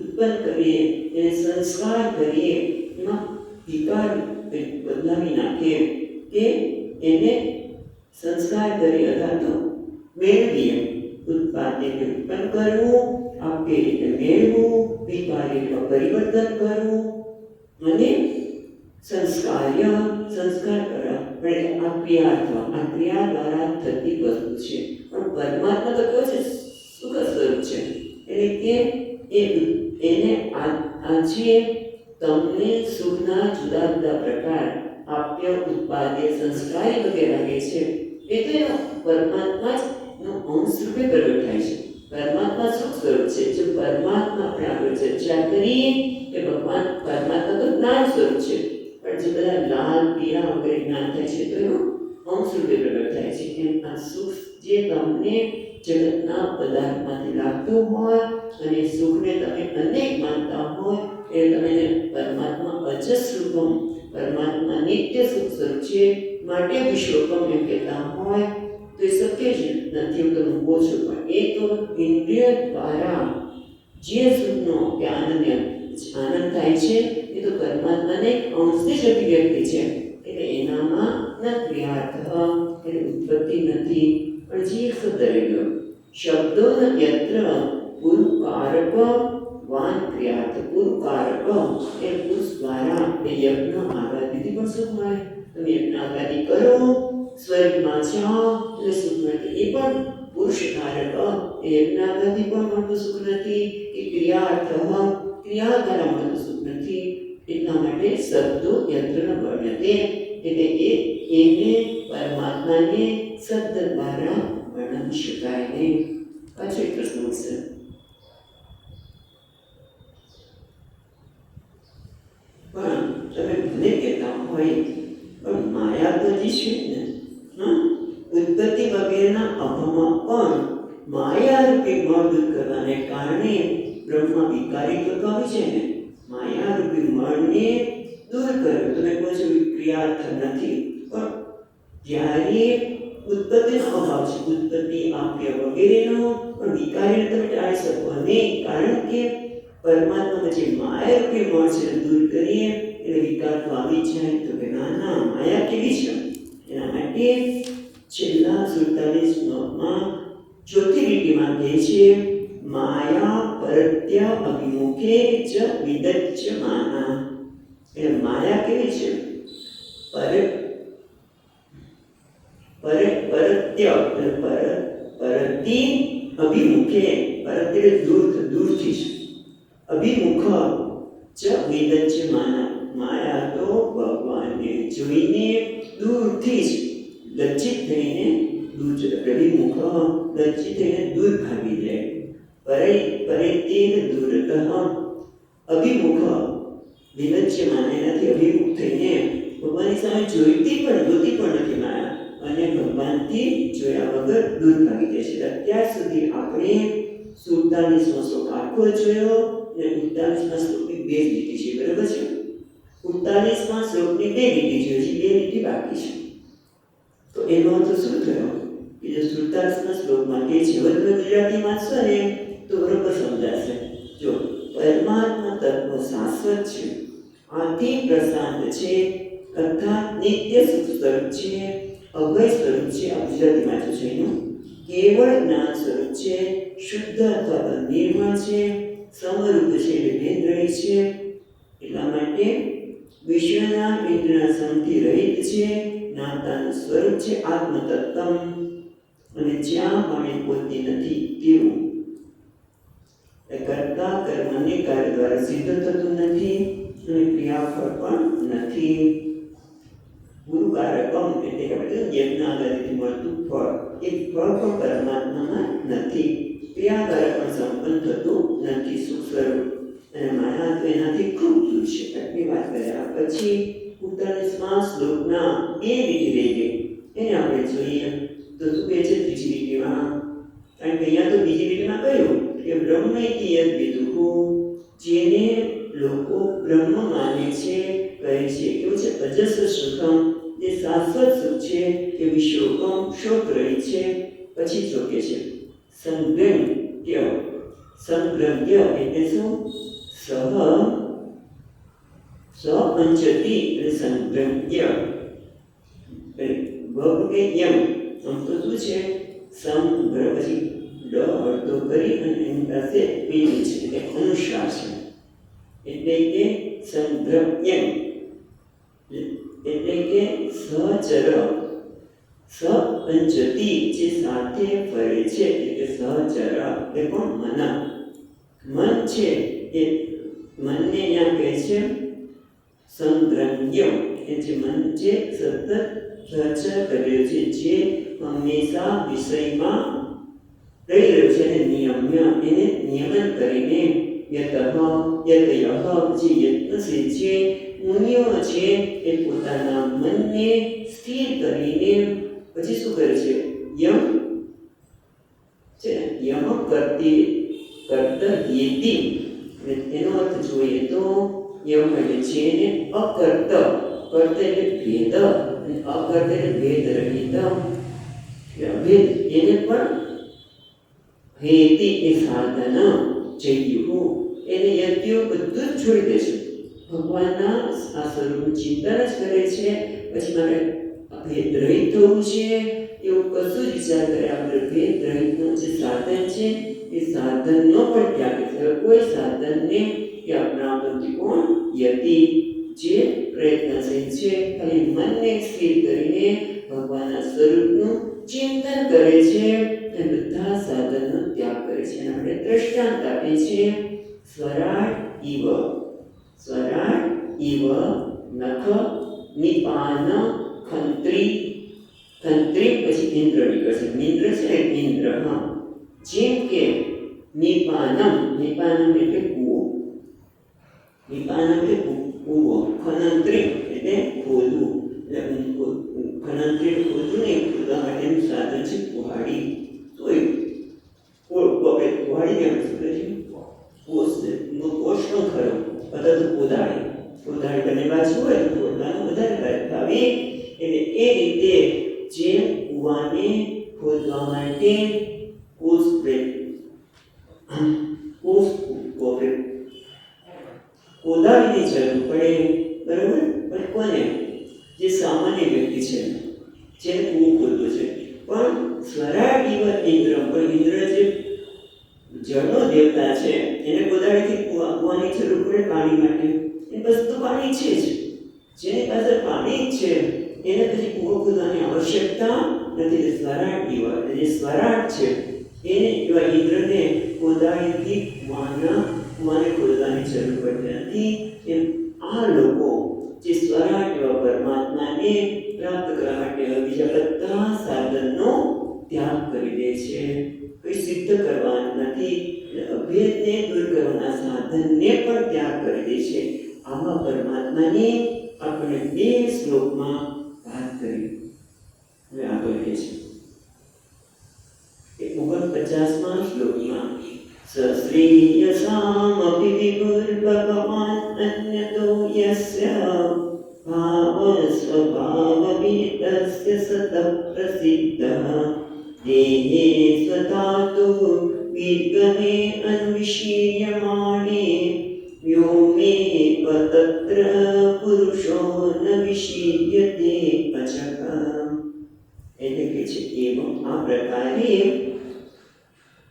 ઉત્પન્ન કરીએ, એને સંસ્કાર કરીએ, એમાં વિકાર બદલાવી નાખીએ કે એને સંસ્કાર કરી અથવા તો મેળવીએ. ઉત્પાદ્ય એટલે ઉત્પન્ન કરવું, આપ્ય એટલે મેળવું, વિકાર્ય એટલે પરિવર્તન કરવું, અને સંસ્કાર કરવા પણ આ ક્રિયાર્થ, આ ક્રિયા દ્વારા થતી વસ્તુ છે. પણ પરમાત્મા તો કયો છે? સુખ સ્વરૂપ છે. એટલે કે એને આજે તમને સુખના જુદા જુદા પ્રકાર આપ્ય, ઉત્પાદ્ય, સંસ્કારી વગેરે લાગે છે, એ તો એનો પરમાત્મા જ નો અંશ રૂપે પ્રગટ થાય છે. પરમાત્મા સુખ સ્વરૂપ છે. જો પરમાત્મા આપણે આગળ ચર્ચા કરીએ કે ભગવાન પરમાત્મા તો જ્ઞાન સ્વરૂપ છે, પણ જે બધા લાલ પીળા વગેરે જ્ઞાન થાય છે તો એનો અંશ રૂપે પ્રગટ થાય છે. એમ આ સુખ જે તમને જગતના પદાર્થમાંથી લાગતું હોય અને સુખને તમે અનેક માનતા હોય એ તમે પરમાત્મા અજસ રૂપમ, પરમાત્મા નિત્ય સુખ સ્વરૂપ છે માટે વિશ્વકમ એમ કહેતા હોય તો એ શક્ય છે નથી. હું તમને કહું છું, પણ એ તો ઇન્દ્રિય દ્વારા જે સુખનો કે આનંદ થાય છે એ તો પરમાત્માને અંશથી જ અભિવ્યક્તિ છે. એટલે એનામાં ન ક્રિયાર્થ એટલે ઉત્પત્તિ નથી. પણ જે શબ્દ રહ્યો શબ્દો યત્ર પુરુકારક વાન ક્રિયાર્થ, પુરુકારક એ પુરુષ દ્વારા એ યજ્ઞ આગાદીથી પણ સુખ મળે. તમે યજ્ઞ આગાદી કરો, સ્વર્ગમાં જાઓ એટલે સુખ મળે. એ પણ પુરુષકારક, એ યજ્ઞ આગાદી પણ મળતું સુખ નથી કે ક્રિયાર્થ ક્રિયા દ્વારા મળતું સુખ નથી. એટલા માટે શબ્દો યંત્ર ન વર્ણતે, એટલે એને પરમાત્માને શબ્દ દ્વારા વર્ણવી શકાય નહીં. પાછો એક પ્રશ્ન ઉઠશે. પણ તમે ભલે કહેતા હોય પણ માયા તો જે છે ને, ઉત્પત્તિ વગેરેના અભાવમાં પણ માયા રૂપે મળ દૂર કરવાને કારણે બ્રહ્મા વિકારી તત્વ આવે છે ને, માયા રૂપી મળને દૂર કર્યો. તમે કહો છો ક્રિયાર્થ નથી, પણ જ્યારે ઉત્પત્તિનો અભાવ છે, ઉત્પત્તિ આપ્ય વગેરેનો પણ વિકારીને તમે ટાળી શકો નહીં. કારણ કે પરમાત્મામાં જે માયા રૂપી મળ છે દૂર કરીએ એટલે વિકાર તો આવી જાય. તો કે ના ના, માયા કેવી છે? એના માટે છેલ્લા 47 શ્લોકમાં ચોથી લીટીમાં કહે છે માયા પરત્ય અભિમુખે ચ વિદચ્યમાના. એટલે માયા કેવી છે? પરત્ય પરતિ અભિમુખે, પરત્ય દૂરથી છે, અભિમુખ ચ વિદચ્યમાના. માયા તો ભગવાનને જોઈને દૂરથી જ લજ્જિત થઈને દૂર અભિમુખ, લજ્જિત થઈને દૂર ભાગી જાય. પરિત્યેન દૂરતઃ અભિમુખ વિદચ્યમાન, એનાથી અભિમુખ થઈને ભગવાનની સામે જોતી પણ નથી માયા, અને ભગવાનથી જોયા વગર દૂર ભાગી જાય છે. અત્યાર સુધી આપણે 47મો શ્લોક આખો જોયો અને 48મા શ્લોકની 2 લીટી છે, બરાબર છે? 48મા શ્લોકની 2 લીટી જોઈ છે, 2 લીટી બાકી છે. તો એનો અર્થ શું થયો કે જે 47મા શ્લોકમાં કે છે, હવે તમે ગુજરાતી વાંચશો ને તો બરોબર સમજાશે. જો પરમાત્મા તત્વ શાશ્વત છે, આદિ પ્રશાંત છે, અર્થાત નિત્ય સુખ સ્વરૂપ છે, અભય સ્વરૂપ છે. આ ગુજરાતી વાંચું છે એનું. કેવળ જ્ઞાન સ્વરૂપ છે, શુદ્ધ અથવા નિર્મળ છે, સમરૂપ છે એટલે ભેદરહિત છે. એટલા માટે વિશ્વના ઇન્દ્રના સંગથી રહિત છે, જ્ઞાતાનું સ્વરૂપ છે, આત્મતત્વમ, અને જ્યાં પાણી પોતી નથી તેવું. કરતા કર્મને કાર્ય દ્વારા સિદ્ધ થતું નથી અને ક્રિયાફળ પણ નથી. ગુરુકારકમ એટલે કે યજ્ઞાગાદીથી મળતું ફળ, એ ફળ પણ પરમાત્મામાં નથી. ક્રિયાકારક પણ સંપન્ન થતું નથી સુખ સ્વરૂપ, અને માયા તો એનાથી ખૂબ દૂર છે. આટલી વાત કર્યા પછી 48મા શ્લોકના 2 લીટી રહી ગઈ, એને આપણે જોઈએ તો શું કહે છે ત્રીજી લીટીમાં? કારણ કે અહીંયા તો બીજી લીટીમાં કહ્યું કે બ્રહ્મ ઇતિ યદ વિદુઃ, જેને લોકો બ્રહ્મ માને છે, કહે છે કેવું છે? અજસ સુખમ, જે શાશ્વત સુખ છે, કે વિશ્વકમ શોક રહી છે. પછી ચોકે છે સંગ્રહ્ય, સંગ્રહ્ય એટલે શું? પંચતી એટલે સંગ્રહ્ય, ભગ યમ, આમ તો શું છે? સંગ્રહ પછી ડ અડધો કરી અને એની પાસે પેલી છે એટલે અનુસ્વાર છે, એટલે કે સંગ્રહ્યમ, એટલે કે સહચર સપંચતી જે સાથે ફરે છે એટલે સહચર એ પણ મન છે એ મનને અહીંયા કહે છે સંગ્રહ્ય એ જે મન જે સતત ચર્ચા કર્યો છે જે હંમેશા વિષયમાં રહી રહ્યો છે એને નિયમન કરીને યતયઃ જે યત્નશીલ છે મુનિઓ છે એ પોતાના મનને સ્થિર કરીને પછી શું કરે છે યમ કર્તયેતિ એનો અર્થ જોઈએ તો યમ એટલે છે ને અકર્ત કર્ત એટલે ભેદ અને અકર્ત એટલે ભેદ રહિત ભેદ એને પણ હેતિ એ સાધન જયું એને યજ્ઞો બધું જ છોડી દે છે ભગવાનના આ સ્વરૂપનું ચિંતન જ કરે છે પછી મારે ભેદ રહિત થવું છે એવું કશું જ વિચાર કરે આપણે ભેદ રહિતનું જે સાધન છે એ સાધનનો પણ ત્યાગ કરે કોઈ સાધનને એ અપનાવતી કોણ યતિ જે પ્રયત્નશીલ છે ખાલી મનને સ્થિર કરીને ભગવાનના સ્વરૂપનું ચિંતન કરે છે એ બધા સાધનનો ત્યાગ કરે છે એના માટે દ્રષ્ટાંત આપે છે સ્વરાટ ઇવ નખ નિપાન ખંત્રી પછી ઇન્દ્ર નીકળશે ઇન્દ્ર છે ઇન્દ્ર જેમ કે નિપાનમ એટલે કૂવો ખનંત્રી એટલે ખોદવું ખનંત્રી ખોદવું નહીં ખોદવા માટેનું સાધન છે કુહાડી તો એ આપણે કુહાડી કેમ શું કહે છે કોષનો ખરો અથવા તો કોદાળી બંને બાજુ હોય તો ખોદવાનું વધારે ભાવે એટલે એ રીતે જે કૂવાને ખોદવા માટે કોદાળીની જરૂર પડે બરાબર પણ કોને જે સામાન્ય વ્યક્તિ છે જેને કૂવો ખોદવો છે પણ સ્વરાટ ઇન્દ્ર પણ ઇન્દ્ર જે જળનો દેવતા છે એને કોદાળીથી કૂવાની જરૂર પડે પાણી માટે એ બસ તો પાણી છે જ જેની પાસે પાણી જ છે એને પછી કૂવો ખોદવાની આવશ્યકતા નથી સ્વરાટ જે સ્વરાટ છે એને એવા ઇન્દ્રને કોદાળીથી કૂવાને ખોદવાની જરૂર પડતી નથી એમ આ લોકો જે સ્વરાટ એવા પરમાત્માને પ્રાપ્ત કરવા માટે બીજા બધા સાધનનો ત્યાગ કરી દે છે કંઈ સિદ્ધ કરવાનું નથી અભેદને દૂર કરવાના સાધનને પણ ત્યાગ કરી દે છે આવા પરમાત્માની આપણે 2 શ્લોકમાં વાત કરી હવે આગળ કહે છે 49મા શ્લોકમાં સશ્રેયસામપિ વિભુર્ભગવાન અન્યતો યસ્ય ભાવ સ્વભાવવિદસ્ય સતઃ પ્રસિદ્ધઃ દેહે સ્વધાતુ વિદ્ગમે અન્વિષીયમાણે વ્યોમે તત્ર પુરુષો ન વિષીયતે અચક એટલે કે છે એવમ આ પ્રકારે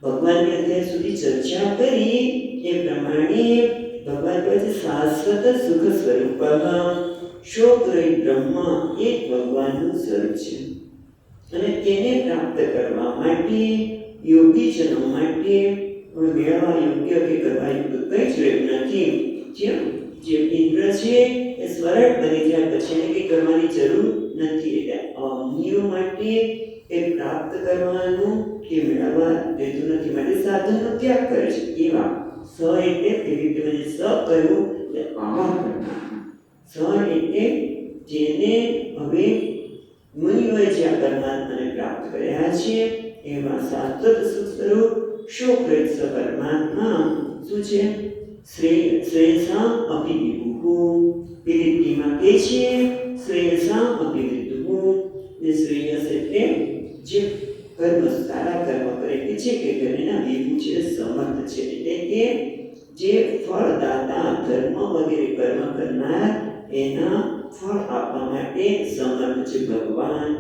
ભગવાનની અત્યાર સુધી ચર્ચા કરી એ પ્રમાણે ભગવાન પાસે શાશ્વત સુખ સ્વરૂપ શોકરહિત બ્રહ્મ એ ભગવાનનું સ્વરૂપ છે અને તેને પ્રાપ્ત કરવા માટે યોગીજનો માટે મેળવવા યોગ્ય કે કરવા યોગ્ય કંઈ જ રહ્યું નથી જે ઇન્દ્ર છે એ સ્વરાટ બની જાય પછી એને કંઈ કરવાની જરૂર નથી એટલે અમનીઓ માટે એ પ્રાપ્ત કરવાનું કે મેળવવા દેતું નથી માટે સાધનનો ત્યાગ કરે છે એવા સ એટલે એવી રીતે સ કહ્યું એટલે આવા કરનાર સ એટલે જેને હવે મુનિઓએ જે આ પરમાત્માને પ્રાપ્ત કર્યા છે એમાં શાશ્વત સુખ સ્વરૂપ શોકરહિત પરમાત્મા શું છે શ્રેયસામ અપિ વિભુઃ પીરિતિમાં કે છે શ્રેયસામ અપિ વિભુઃ જે શ્રેયસ એટલે જે કર્મ સારા કર્મ કરે કે છે કે ઘરેના વિભુ છે સમર્થ છે એટલે કે જે ફળદાતા ધર્મ વગેરે કર્મ કરનાર એના ફળ આપવા માટે સમર્થ છે ભગવાન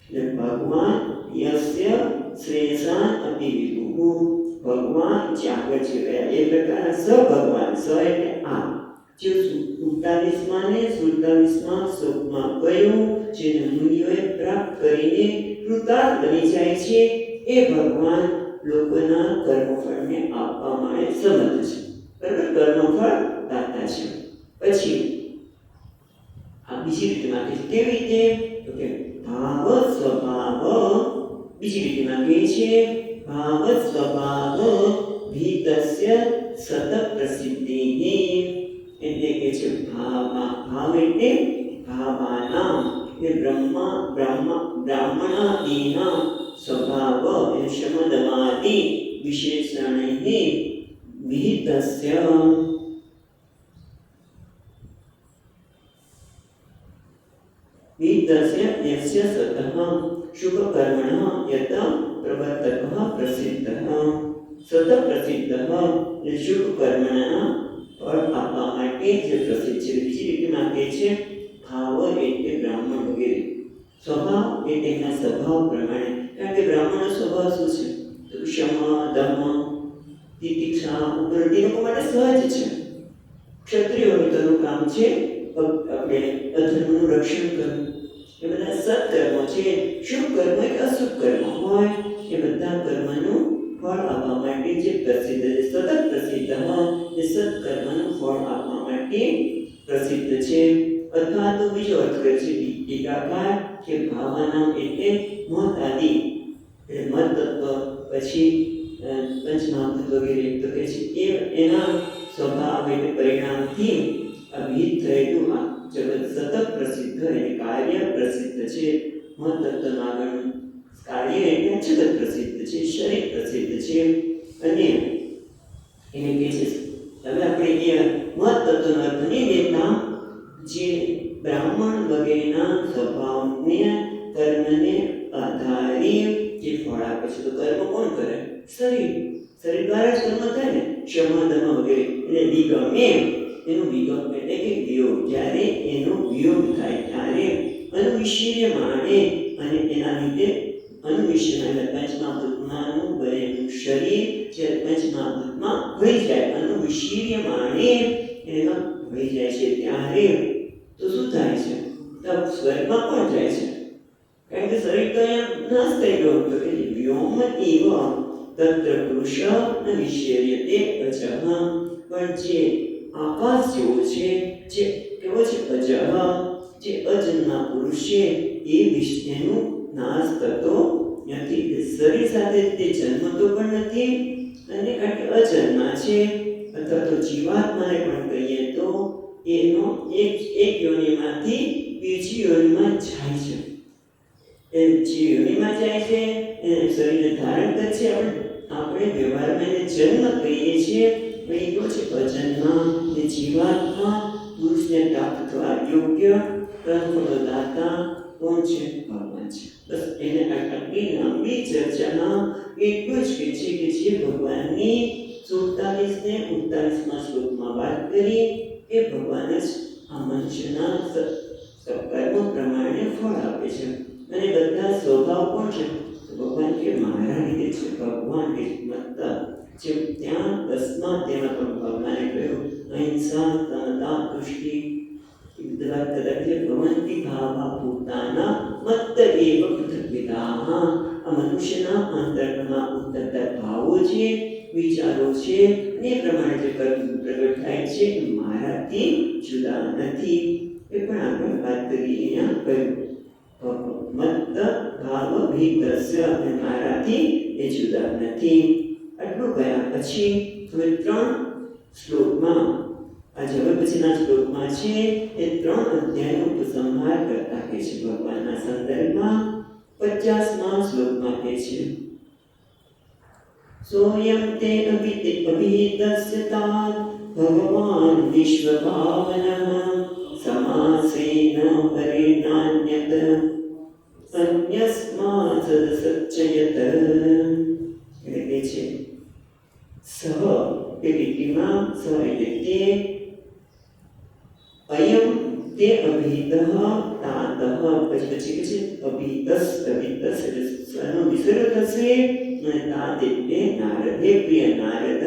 એટલે ભગવાન યસ્ય શ્રેયસામ અપિ વિભુઃ ભગવાન જે આગળ છે એ પ્રકારના સ ભગવાન સ એટલે આ જે 47માં ને 47માં શ્લોકમાં કહ્યું, જેને મુનિઓએ પ્રાપ્ત કરીને કૃતાર્થ બની જાય છે, એ ભગવાન લોકોના કર્મફળને આપવા માટે સમર્થ છે. બરાબર, કર્મફળ દાતા છે. પછી આ બીજી રીતમાં કહે છે. કેવી રીતે? તો કે ભાવ સ્વભાવ, બીજી રીતમાં કહે છે ભાવ સ્વભાવ ભીતસ્ય સત પ્રસિદ્ધિ. એટલે કે છે ભાવ એટલે ભાવાનામ, એ બ્રાહ્મણાદીના સ્વભાવ એ શમદમાદિ વિશેષણૈ વિહિતસ્ય યસ્ય સતઃ શુભકર્મણઃ યત પ્રવર્તકઃ પ્રસિદ્ધઃ. સત પ્રસિદ્ધઃ એ શુભ કર્મના ફળ આપવા માટે જે પ્રસિદ્ધ છે. બીજી રીતે માગે છે ભાવ એટલે બ્રાહ્મણ વગેરે, સ્વભાવ એટલે એના સ્વભાવ પ્રમાણે. કારણ કે બ્રાહ્મણનો સ્વભાવ શું છે? તો ક્ષમ, દમ, તિતિક્ષા, ઉપરતિ લોકો માટે સહજ છે. ક્ષત્રિયોનું તેનું કામ છે આપણે અધર્મનું રક્ષણ કરવું. એ બધા સત્કર્મો છે. શુભ કર્મ કે અશુભ કર્મ હોય એ બધા કર્મનું ફળ આપવા માટે જે પ્રસિદ્ધ છે, સતત પ્રસિદ્ધ, એ સત્કર્મનું ફળ આપવા માટે પ્રસિદ્ધ છે. અથવા તો બીજો અર્થ કરે છે ટીકાકાર કે ભાવાનામ એટલે મત આદિ, એટલે મત તત્વ, પછી પંચમહાભૂત વગેરે. તો કે છે એના સ્વભાવ એટલે પરિણામથી અભિહિત થયેલું આ જગત સતત પ્રસિદ્ધ એટલે કાર્ય પ્રસિદ્ધ છે. મત તત્વનું આગળનું કાર્ય એટલે જગત પ્રસિદ્ધ છે, શરીર પ્રસિદ્ધ છે. અને એને કહે છે હવે આપણે એ મત તત્વનો અર્થ નહીં લેતા, જે બ્રાહ્મણ વગેરેના સ્વભાવને કર્મને આધારે જે ફળ આપે છે. તો કર્મ કોણ કરે? શરીર. શરીર દ્વારા જ કર્મ થાય ને, ક્ષમ, દમ વગેરે. એટલે વિગમે, એનો વિગમ એટલે કે વિયોગ. જ્યારે એનો વિયોગ થાય ત્યારે અનુવિષય માણે, અને એના લીધે અનુવિષય એટલે પંચમહાભૂતમાંનું બનેલું શરીર જ્યારે પંચમહાભૂતમાં ભળી જાય, અનુવિષય માણે એમાં ભળી જાય છે, ત્યારે તો શું થાય છે? તો સ્વર્ગમાં કોણ જાય છે? કારણ કે શરીર તો અહીંયા નાશ થઈ ગયો. તો કે વ્યોમ એવ તત્ર પુરુષ ન વિશ્યર્યતે અજઃ. પણ જે આકાશ જેવો છે, જે કેવો છે? અજઃ. જે અજન્મા પુરુષ છે એ વિશ્વનું નાશ થતો નથી. શરીર સાથે તે જન્મતો પણ નથી, અને કારણ કે અજન્મા છે. અથવા તો જીવાત્માને પણ કહીએ તો એનો એક યોનિમાંથી બીજી યોનિમાં જાય છે. એ જે યોનિમાં જાય છે એને શરીરને ધારણ કરે છે. આપણે વ્યવહારમાં એને જન્મ કહીએ છીએ. પણ એ કેવો છે? અજન્મા. એ જીવાત્મા પુરુષને પ્રાપ્ત થવા યોગ્ય કર્મફળદાતા કોણ છે? ભગવાન છે. બસ એને આટલી લાંબી ચર્ચામાં એટલું જ કહે છે કે જે ભગવાનની 47 ને 48માં શ્લોકમાં વાત કરી એ ભગવાન જ આ મનુષ્યના કર્મ પ્રમાણે ફળ આપે છે. અને બધા સ્વભાવ કોણ છે? ભગવાન કે મારા લીધે છે. ભગવાન કે મતલબ જેમ ત્યાં 10મા તેમાં પણ ભગવાને કહ્યું અહિંસા, સમતા, દૃષ્ટિ ભવંતિ ભાવા ભૂતાના મત્ત એવ પૃથગ્વિદાઃ. આ મનુષ્યના અંતરમાં ઉત્તર ભાવો છે, વિચારો છે, અને એ પ્રમાણે જે કર્મ પ્રગટ થાય છે એ મારાથી જુદા નથી. એ પણ આપણે વાત કરી અહીંયા કહ્યું મત્ત ભાવ ભીતસ્ય, અને મારાથી એ જુદા નથી. આટલું ગયા પછી હવે 3 શ્લોકમાં હવે પછીના શ્લોકમાં છે એ 3 અધ્યાયનો ઉપસંહાર કરતા કહે છે ભગવાનના સંદર્ભમાં. 50મા શ્લોકમાં કહે છે સોયમ તે અભિહિતસ્ય તાત ભગવાન વિશ્વભાવનઃ સમાસેન પરિણાન્યત અન્યસ્માત્ સચ્ચયત. એટલે કે છે સહ એ રીતિમાં સહ એટલે તે અયમ તે અભિતઃ તાતઃ. પછી કે છે અભિતસ એટલે સ્વનો વિસર્ગ થશે, અને તાત એટલે નારદ. હે પ્રિય નારદ,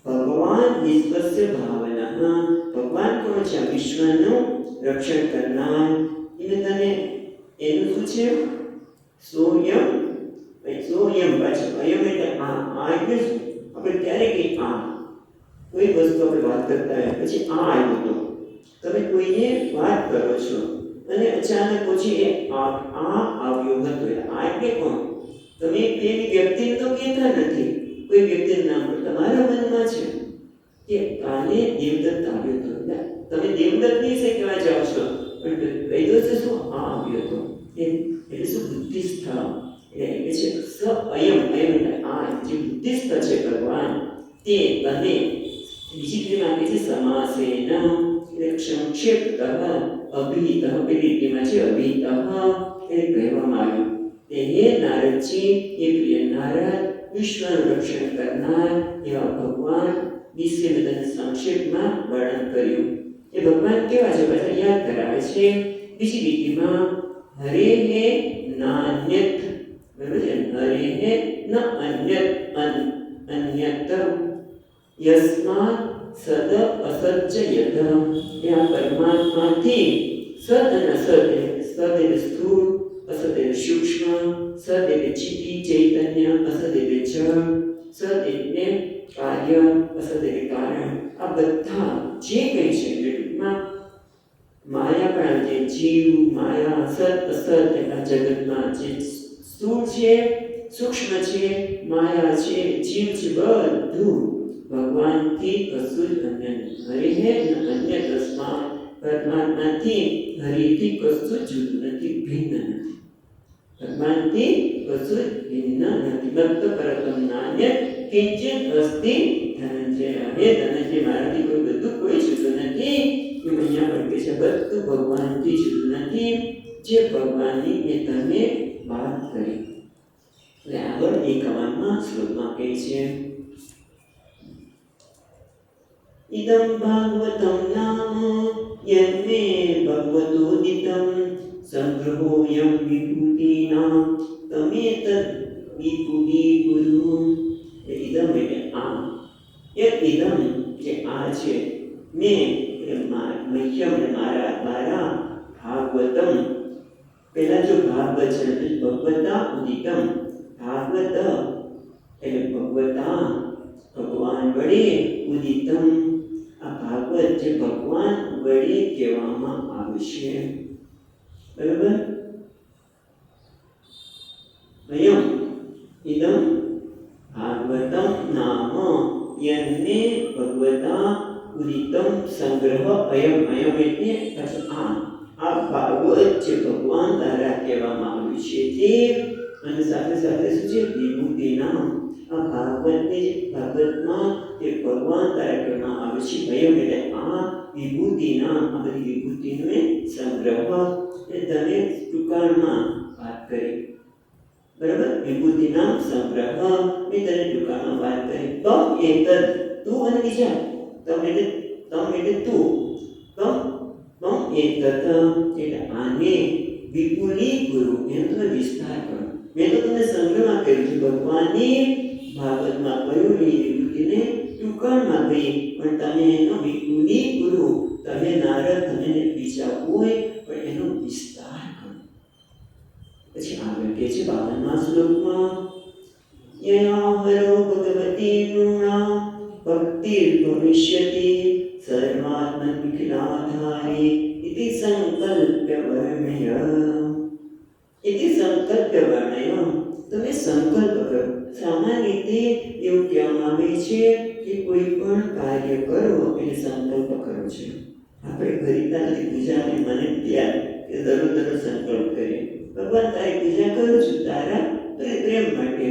ભગવાન વિશ્વસ્ય ભાવનઃ, છે આ વિશ્વનું રક્ષણ કરનાર. એટલે તને એનું શું છે? સોયમ. સોયમ પાછું અયમ એટલે આ એટલે શું? આપણે ક્યારે કે આ કોઈ વસ્તુ આપણે વાત કરતા હોય પછી આ આવ્યો તો તમે કોઈને વાત કરો છો અને અચાનક પછી એ આ આવ્યો હતો. આ એટલે કોણ? તમે પેલી વ્યક્તિને તો કહેતા નથી, કોઈ વ્યક્તિનું નામ પણ તમારા મનમાં છે કે કાલે દેવદત્ત આવ્યો હતો. તમે દેવદત્ત વિશે કહેવા જાઓ છો પણ કહી દો છો શું આ આવ્યો હતો. એટલે શું? બુદ્ધિસ્થ. એટલે છે સ અયમ. અયમ એટલે આ જે બુદ્ધિસ્થ છે ભગવાન તે તને બીજી ક્રિયામાં કહે છે સમાસેન એટલે સંક્ષેપ્ત અભિહિત. પેલી ક્રિયામાં છે અભિહિત એટલે કહેવામાં આવ્યું તે હે નારદજી, એ પ્રિય નારદ, વિશ્વનું રક્ષણ કરનાર એવા ભગવાન વિશે બધાને સંક્ષેપમાં વર્ણન કર્યું. એ ભગવાન કેવા છે બધા યાદ કરાવે છે. બીજી લીટીમાં હરે હે નાન્યત. બરાબર છે? હરે હે ન અન્યત અન્યત યસ્માત સદ અસજ્જયત. એ આ પરમાત્માથી સદ અને અસદ. સદ એટલે સ્થૂળ, અસદ એટલે સૂક્ષ્મ, સદ એટલે ચિતિ ચૈતન્ય, અસદ એટલે જળ, સદ એટલે કાર્ય, અસદ એટલે કારણ. આ બધા જે કંઈ છે એટલે ટૂંકમાં માયા પણ જે જીવ માયા સત અસત એટલા જગતમાં જે સ્થૂળ છે, સૂક્ષ્મ છે, માયા છે, જીવ છે, બધું ભગવાનથી કશું જ અન્ય નહીં. હરિહે અન્ય તસ્માત. પરમાત્માથી હરિથી કશું જુદું નથી, ભિન્ન નથી. ભગવાનથી કશું જ ભિન્ન નથી. ભક્ત પરતમ નાન્ય કિંચિત અસ્તિ ધનંજય. હે ધનંજય, મારાથી કોઈ બધું કોઈ જુદું નથી. એમ અહીંયા પણ કહે છે બધું ભગવાનથી જુદું નથી. જે ભગવાનની એ તમે વાત કરી. એટલે આગળ 51મા શ્લોકમાં કહે છે ઇદં ભાગવતં નામ યન્મે ભગવતોદિતં સંગ્રહોયં વિભૂતિનાં તમેતદ વિપુલીકુરુ. ઇદં એટલે આ. યદ ઇદં જે આ છે, મેં મહ્યમ મારા દ્વારા ભાગવતમ. પહેલા જો ભાગવત છે ભગવતા ઉદિતમ. ભાગવત એટલે ભગવતા ભગવાન વડે, ઉદિતમ આ ભાગવત જે ભગવાન વડે કહેવામાં આવશે. બરાબર? અયમ ઇદં ભાગવતમ નામ યન્મે ભગવતા ઉદિતમ સંગ્રહ અયમ. અયમ એટલે આ ભાગવત જે ભગવાન દ્વારા કહેવામાં આવ્યું છે તે, અને સાથે સાથે શું છે? વિભૂતિ નામ. આ ભાગવતને જે ભાગવતમાં એ ભગવાન દ્વારા કહેવામાં આવે છે અયમ એટલે આ વિભૂતિ નામ. આ બધી વિભૂતિનો સંગ્રહ એ તને ટૂંકાણમાં વાત કરી. બરાબર? વિભૂતિ નામ સંગ્રહ એ તને ટૂંકાણમાં વાત કરી. તમ એતદ, તું અને બીજા. તમ એટલે તું. તમ એતદ એટલે આને વિપુલી ગુરુ, એનો તમે વિસ્તાર કરો. મેં તો તમને સંગ્રહમાં કર્યું છે, ભગવાનની ભાગવતમાં કહ્યું એ વિભૂતિને ટૂંકાણમાં કહી, પણ તમે એનો વિપુલી ગુરુ. તમે નારદ, તમે બીજા હોય પણ એનો વિસ્તાર કરો. પછી આગળ કહે છે 52મા શ્લોકમાં યયા હરો ભગવતી નૃણાં ભક્તિર ભવિષ્યતિ સર્વાત્મનિખિલાધારે ઇતિ સંકલ્પ્ય વર્ણય. ઇતિ સંકલ્પ્ય વર્ણય. તમે સંકલ્પ કરો. સામાન્ય રીતે એવું કહેવામાં આવે છે કે કોઈ પણ કાર્ય કરો એટલે સંકલ્પ કરો છો. આપણે કરીતા નથી પૂજાની મને ત્યાં કે દરરોજ સંકલ્પ કરીએ ભગવાન તારી પૂજા કરું છું તારા પ્રેમ માટે.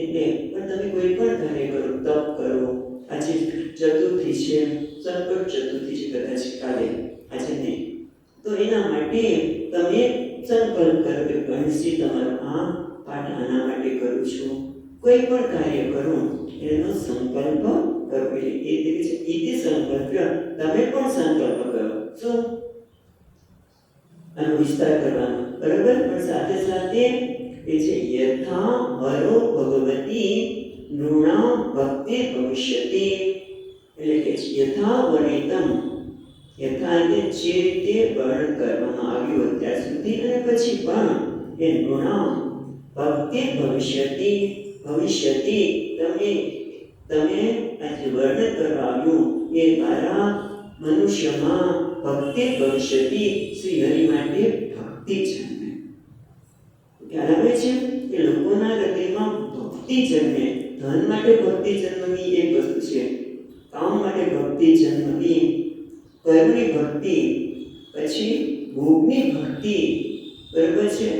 એટલે પણ તમે કોઈ પણ કાર્ય કરો, તપ કરો. આજે ચતુર્થી છે, સંકટ ચતુર્થી છે, કદાચ કાલે, આજે નહીં, તો એના માટે તમે સંકલ્પ કરો કે ગણેશજી તમારો આ પાઠ આના માટે કરું છું. કોઈ પણ કાર્ય કરો એનો સંકલ્પ કરો. એટલે એ છે ઇતિ સંકલ્પ્ય. તમે પણ સંકલ્પ કરો. શું? આનો વિસ્તાર કરવાનો. બરાબર? પણ સાથે સાથે એ છે યથા હરો ભગવતી નૃણાં ભક્તિ ભવિષ્યતિ. એટલે કે યથા વર્ણિતમ, યથાર્થે જે રીતે વર્ણન કરવામાં આવ્યું અત્યાર સુધી અને પછી પણ એ નૃણામ ભક્તિ ભવિષ્યતિ ભવિષ્યતિ તમે આજે વર્ણન કરવા આવ્યું એ દ્વારા મનુષ્યમાં ભક્તિ ભવિષ્યતિ શ્રી હરિ માટે ભક્તિ જન્મે. ખ્યાલ આવે છે કે લોકોના હૃદયમાં ભક્તિ જન્મે. ધન માટે ભક્તિ જન્મવી એક વસ્તુ છે, કામ માટે ભક્તિ જન્મવી, કર્મની ભક્તિ, પછી ભોગની ભક્તિ, બરાબર છે,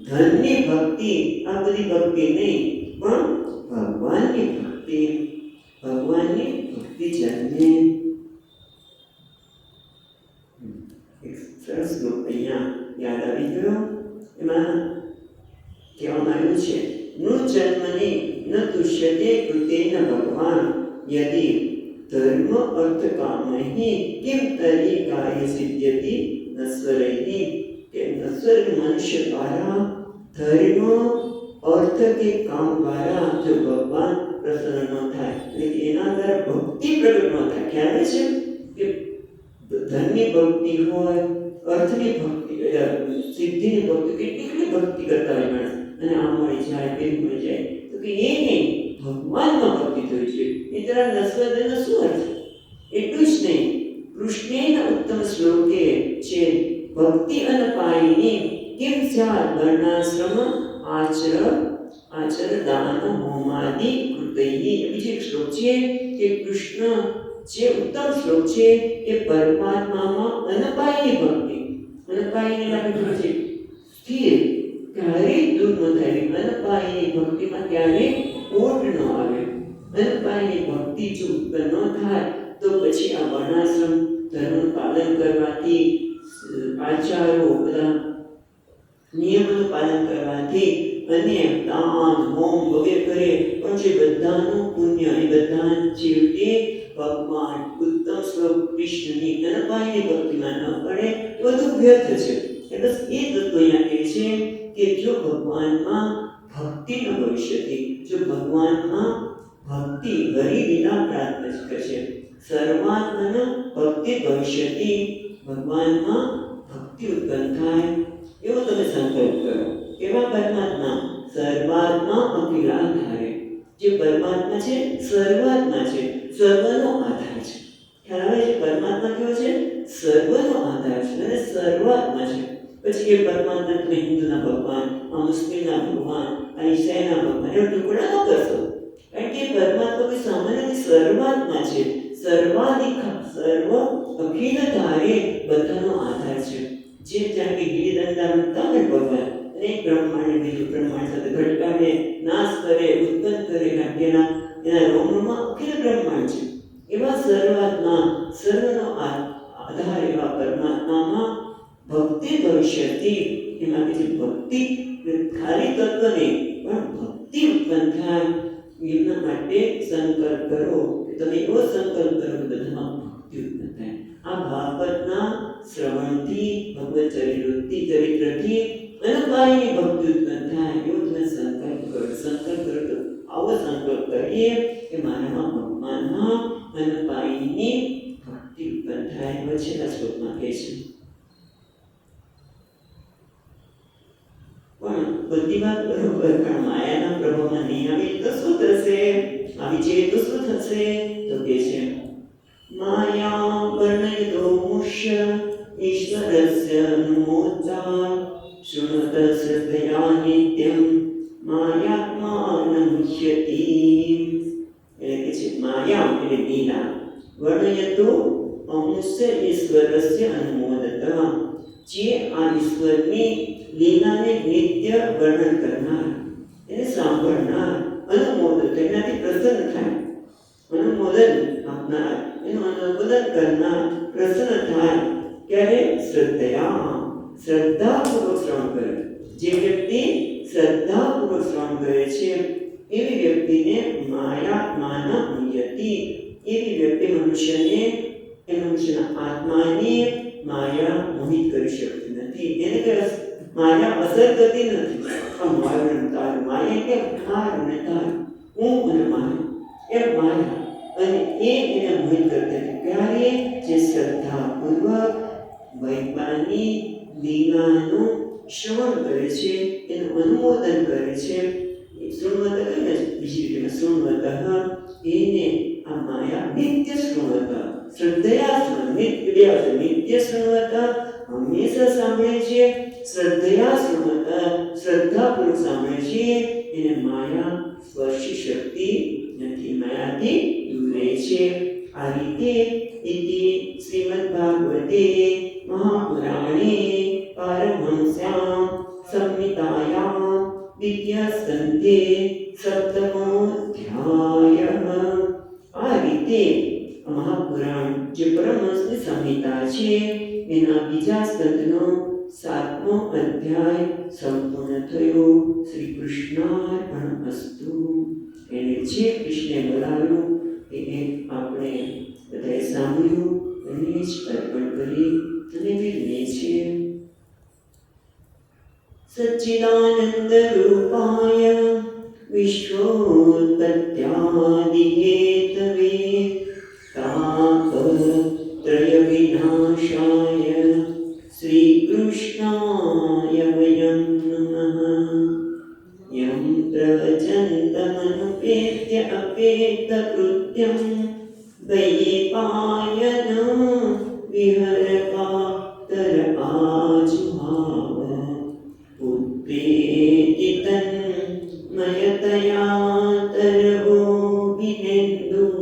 ધનની ભક્તિ, આ બધી ભક્તિ નહીં, પણ ભગવાનની ભક્તિ જન્મે. એક સરસ શ્લોક અહીંયા યાદ આવી ગયો. એમાં કહેવામાં આવ્યું છે, નું જન્મને ન તુષ્યતે કૃતેન ભગવાન યદિ ધર્મ અર્થ કામૈ કિમ તરી કાર્ય સિદ્ધ્યતિ નશ્વરૈ. કે નશ્વર મનુષ્ય દ્વારા ધર્મ અર્થ કે કામ દ્વારા જો ભગવાન પ્રસન્ન ન થાય, એટલે કે એના દ્વારા ભક્તિ પ્રગટ ન થાય. ખ્યાલ છે કે ધનની ભક્તિ હોય, અર્થની ભક્તિ, સિદ્ધિની ભક્તિ, કેટલી ભક્તિ કરતા હોય માણસ, અને આ મળી જાય, પેલું મળી જાય, તો કે એ નહીં, ભગવાનમાં ભક્તિ થવી છે. એ તરફ નશ્વરનો શું અર્થ? એટલું જ નહીં, કૃષ્ણેના ઉત્તમ શ્લોકે છે ભક્તિ અનપાયિની કિમ સ્યાદ વર્ણાશ્રમ આચર દાન હોમાદિ કૃતૈ. બીજો એક શ્લોક છે કે કૃષ્ણ જે ઉત્તમ શ્લોક છે એ પરમાત્મામાં અનપાયની ભક્તિ, અનપાયની લાગે છે સ્થિર, ક્યારેય દૂર ન થાય. અનપાયની ભક્તિમાં ક્યારેય ઓટ ન આવે. અનપાયની ભક્તિ જો ઉત્પન્ન ન થાય તો પછી આ વર્ણાશ્રમ ધર્મનું પાલન કરવાથી, આચારો બધા નિયમોનું પાલન કરવાથી અને દાન હોમ વગેરે કરે, પણ જે બધાનું પુણ્ય એ બધા છેવટે ભગવાન ઉત્તમ સ્વરૂપ કૃષ્ણની અનપાયની ભક્તિમાં ન પડે તો બધું વ્યર્થ છે. બસ એ તત્વ અહીંયા કહે છે કે જો ભગવાનમાં ભક્તિ ન ભવિષ્યતિ, જો ભગવાનમાં ભક્તિ હરિ વિના પ્રાપ્ત કરશે, સર્વાત્મન ભક્તિ ભવિષ્યતિ, ભગવાનમાં ભક્તિ ઉત્પન્ન થાય એવો તમે સંકલ્પ કરો. એવા પરમાત્મા સર્વાત્મા અખિલાધારે, જે પરમાત્મા છે સર્વાત્મા છે, સર્વનો આધાર છે. ખ્યાલ આવે છે? પરમાત્મા કેવો છે? સર્વનો આધાર છે અને સર્વાત્મા છે. પછી એ પરમાત્મા તમે હિન્દુના ભગવાન, આ મુસ્લિમના ભગવાન, આ ઈસાઈના ભગવાન એવો ટુકડા ન કરશો. કારણ કે પરમાત્મા કોઈ સામાન્ય સર્વાત્મા છે, સર્વાધિક, સર્વ અખિલધારે બધાનો આધાર છે. જે ત્યાં કે ગિરિદંડા ભગવાન અને બ્રહ્માંડ બીજું બ્રહ્માંડ સાથે ઘટકાને નાશ કરે, ઉત્પન્ન કરે, કારણ કે એના રોમમાં અખિલ બ્રહ્માંડ છે. એવા સર્વાત્મા, સર્વનો આધાર એવા પરમાત્મામાં ભક્તિ ભવિષ્યતિ, એમાં બીજી ભક્તિ ખાલી તત્વ નહીં પણ ભક્તિ ઉત્પન્ન થાય, એમના માટે સંકલ્પ કરો. તમે એવો સંકલ્પ કરો કે બધામાં ભક્તિ ઉત્પન્ન થાય. આ ભાગવતના શ્રવણથી, ભગવત ચરિત્રથી અનપાયની ભક્તિ ઉત્પન્ન થાય એવો તમે સંકલ્પ કરો. સંકલ્પ કરો તો આવો સંકલ્પ કરીએ કે મારામાં ભગવાનમાં અનપાયની ભક્તિ ઉત્પન્ન થાય. પછીના શ્લોકમાં કહે છે, પણ બધી વાત બરોબર, પણ માયાના પ્રભાવમાં નહીં આવી તો શું થશે? આવી છે તો શું થશે? તો કહે છે, માયા વર્ણયતો મુષ્ય ઈશ્વરસ્ય અનુમોદા શૃણુત શ્રદ્ધયા નિત્યમ માયાત્માન મુહ્યતિ. એટલે કે છે માયા એટલે લીલા, વર્ણયતો અમુષ્ય ઈશ્વરસ્ય અનુમોદતા, જે આ ઈશ્વરની લીલાને નિત્ય વર્ણન કરનાર, એને સાંભળનાર, અનુમોદન તેનાથી પ્રસન્ન થાય, અનુમોદન આપનાર, એનું અનુમોદન કરનાર, પ્રસન્ન થાય. ક્યારે? શ્રદ્ધયા, શ્રદ્ધાપૂર્વક શ્રવણ કરે. જે વ્યક્તિ શ્રદ્ધાપૂર્વક શ્રવણ કરે છે એવી વ્યક્તિને માયાત્માના મુહ્યતિ, એવી વ્યક્તિ મનુષ્યને, એ મનુષ્યના આત્માને માયા મોહિત કરી શકતી નથી. એને કે માયા અસર કરતી નથી. આ મારું ને તારું, માયા કે મારું ને તારું, હું અને મારું, એ માયા, અને એને મોહિત કરતી નથી. ક્યારે? જે શ્રદ્ધાપૂર્વક शृण्वतः येने माया नित्य शृण्वत श्रद्धया नित्य शृण्वत हमेशा સાંભળે છે શ્રદ્ધયા શૃણવત શ્રદ્ધાપૂર્વક સાંભળે છે એને માયા સ્પર્શી શકતી નથી માયાથી દૂર રહે છે આ રીતે ઇતિ શ્રીમદ ભાગવતે મહાપુરાણે પારમહંસ્યામ સંહિતાયામ દ્વિતીયસ્કંધે સપ્તમોધ્યાયઃ આ રીતે મહાપુરાણ જે પરમહંસની સંહિતા છે એના બીજા સ્કંદનો 7મો અધ્યાય સંપૂર્ણ થયો શ્રી કૃષ્ણાર્પણમસ્તુ એને જે કૃષ્ણે બોલાવ્યું એને આપણે બધાએ સાંભળ્યું અને જ અર્પણ કરી અને વિરમીએ છીએ સચ્ચિદાનંદ રૂપાય વિશ્વોત્પત્યાદિહેતવે તાપત્રય વિનાશાય શ્રી કૃષ્ણાય વયં નમઃ યં પ્રવચन्तમનુપેત્ય અપેતકૃત્યં વૈપાયન વિહરપાતર આજુહાવ ઉત્પેતિ તન્મયતયા તરવો વિનેન્દુઃ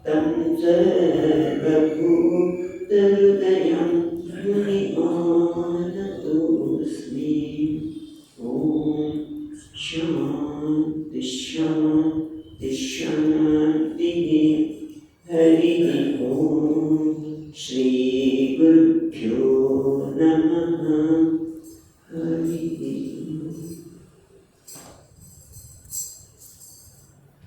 तं सर्वभूतहृदयं मुनिमानतोऽस्मि ॐ शान्ति शान्ति शान्तिः हरिः ॐ श्री गुरु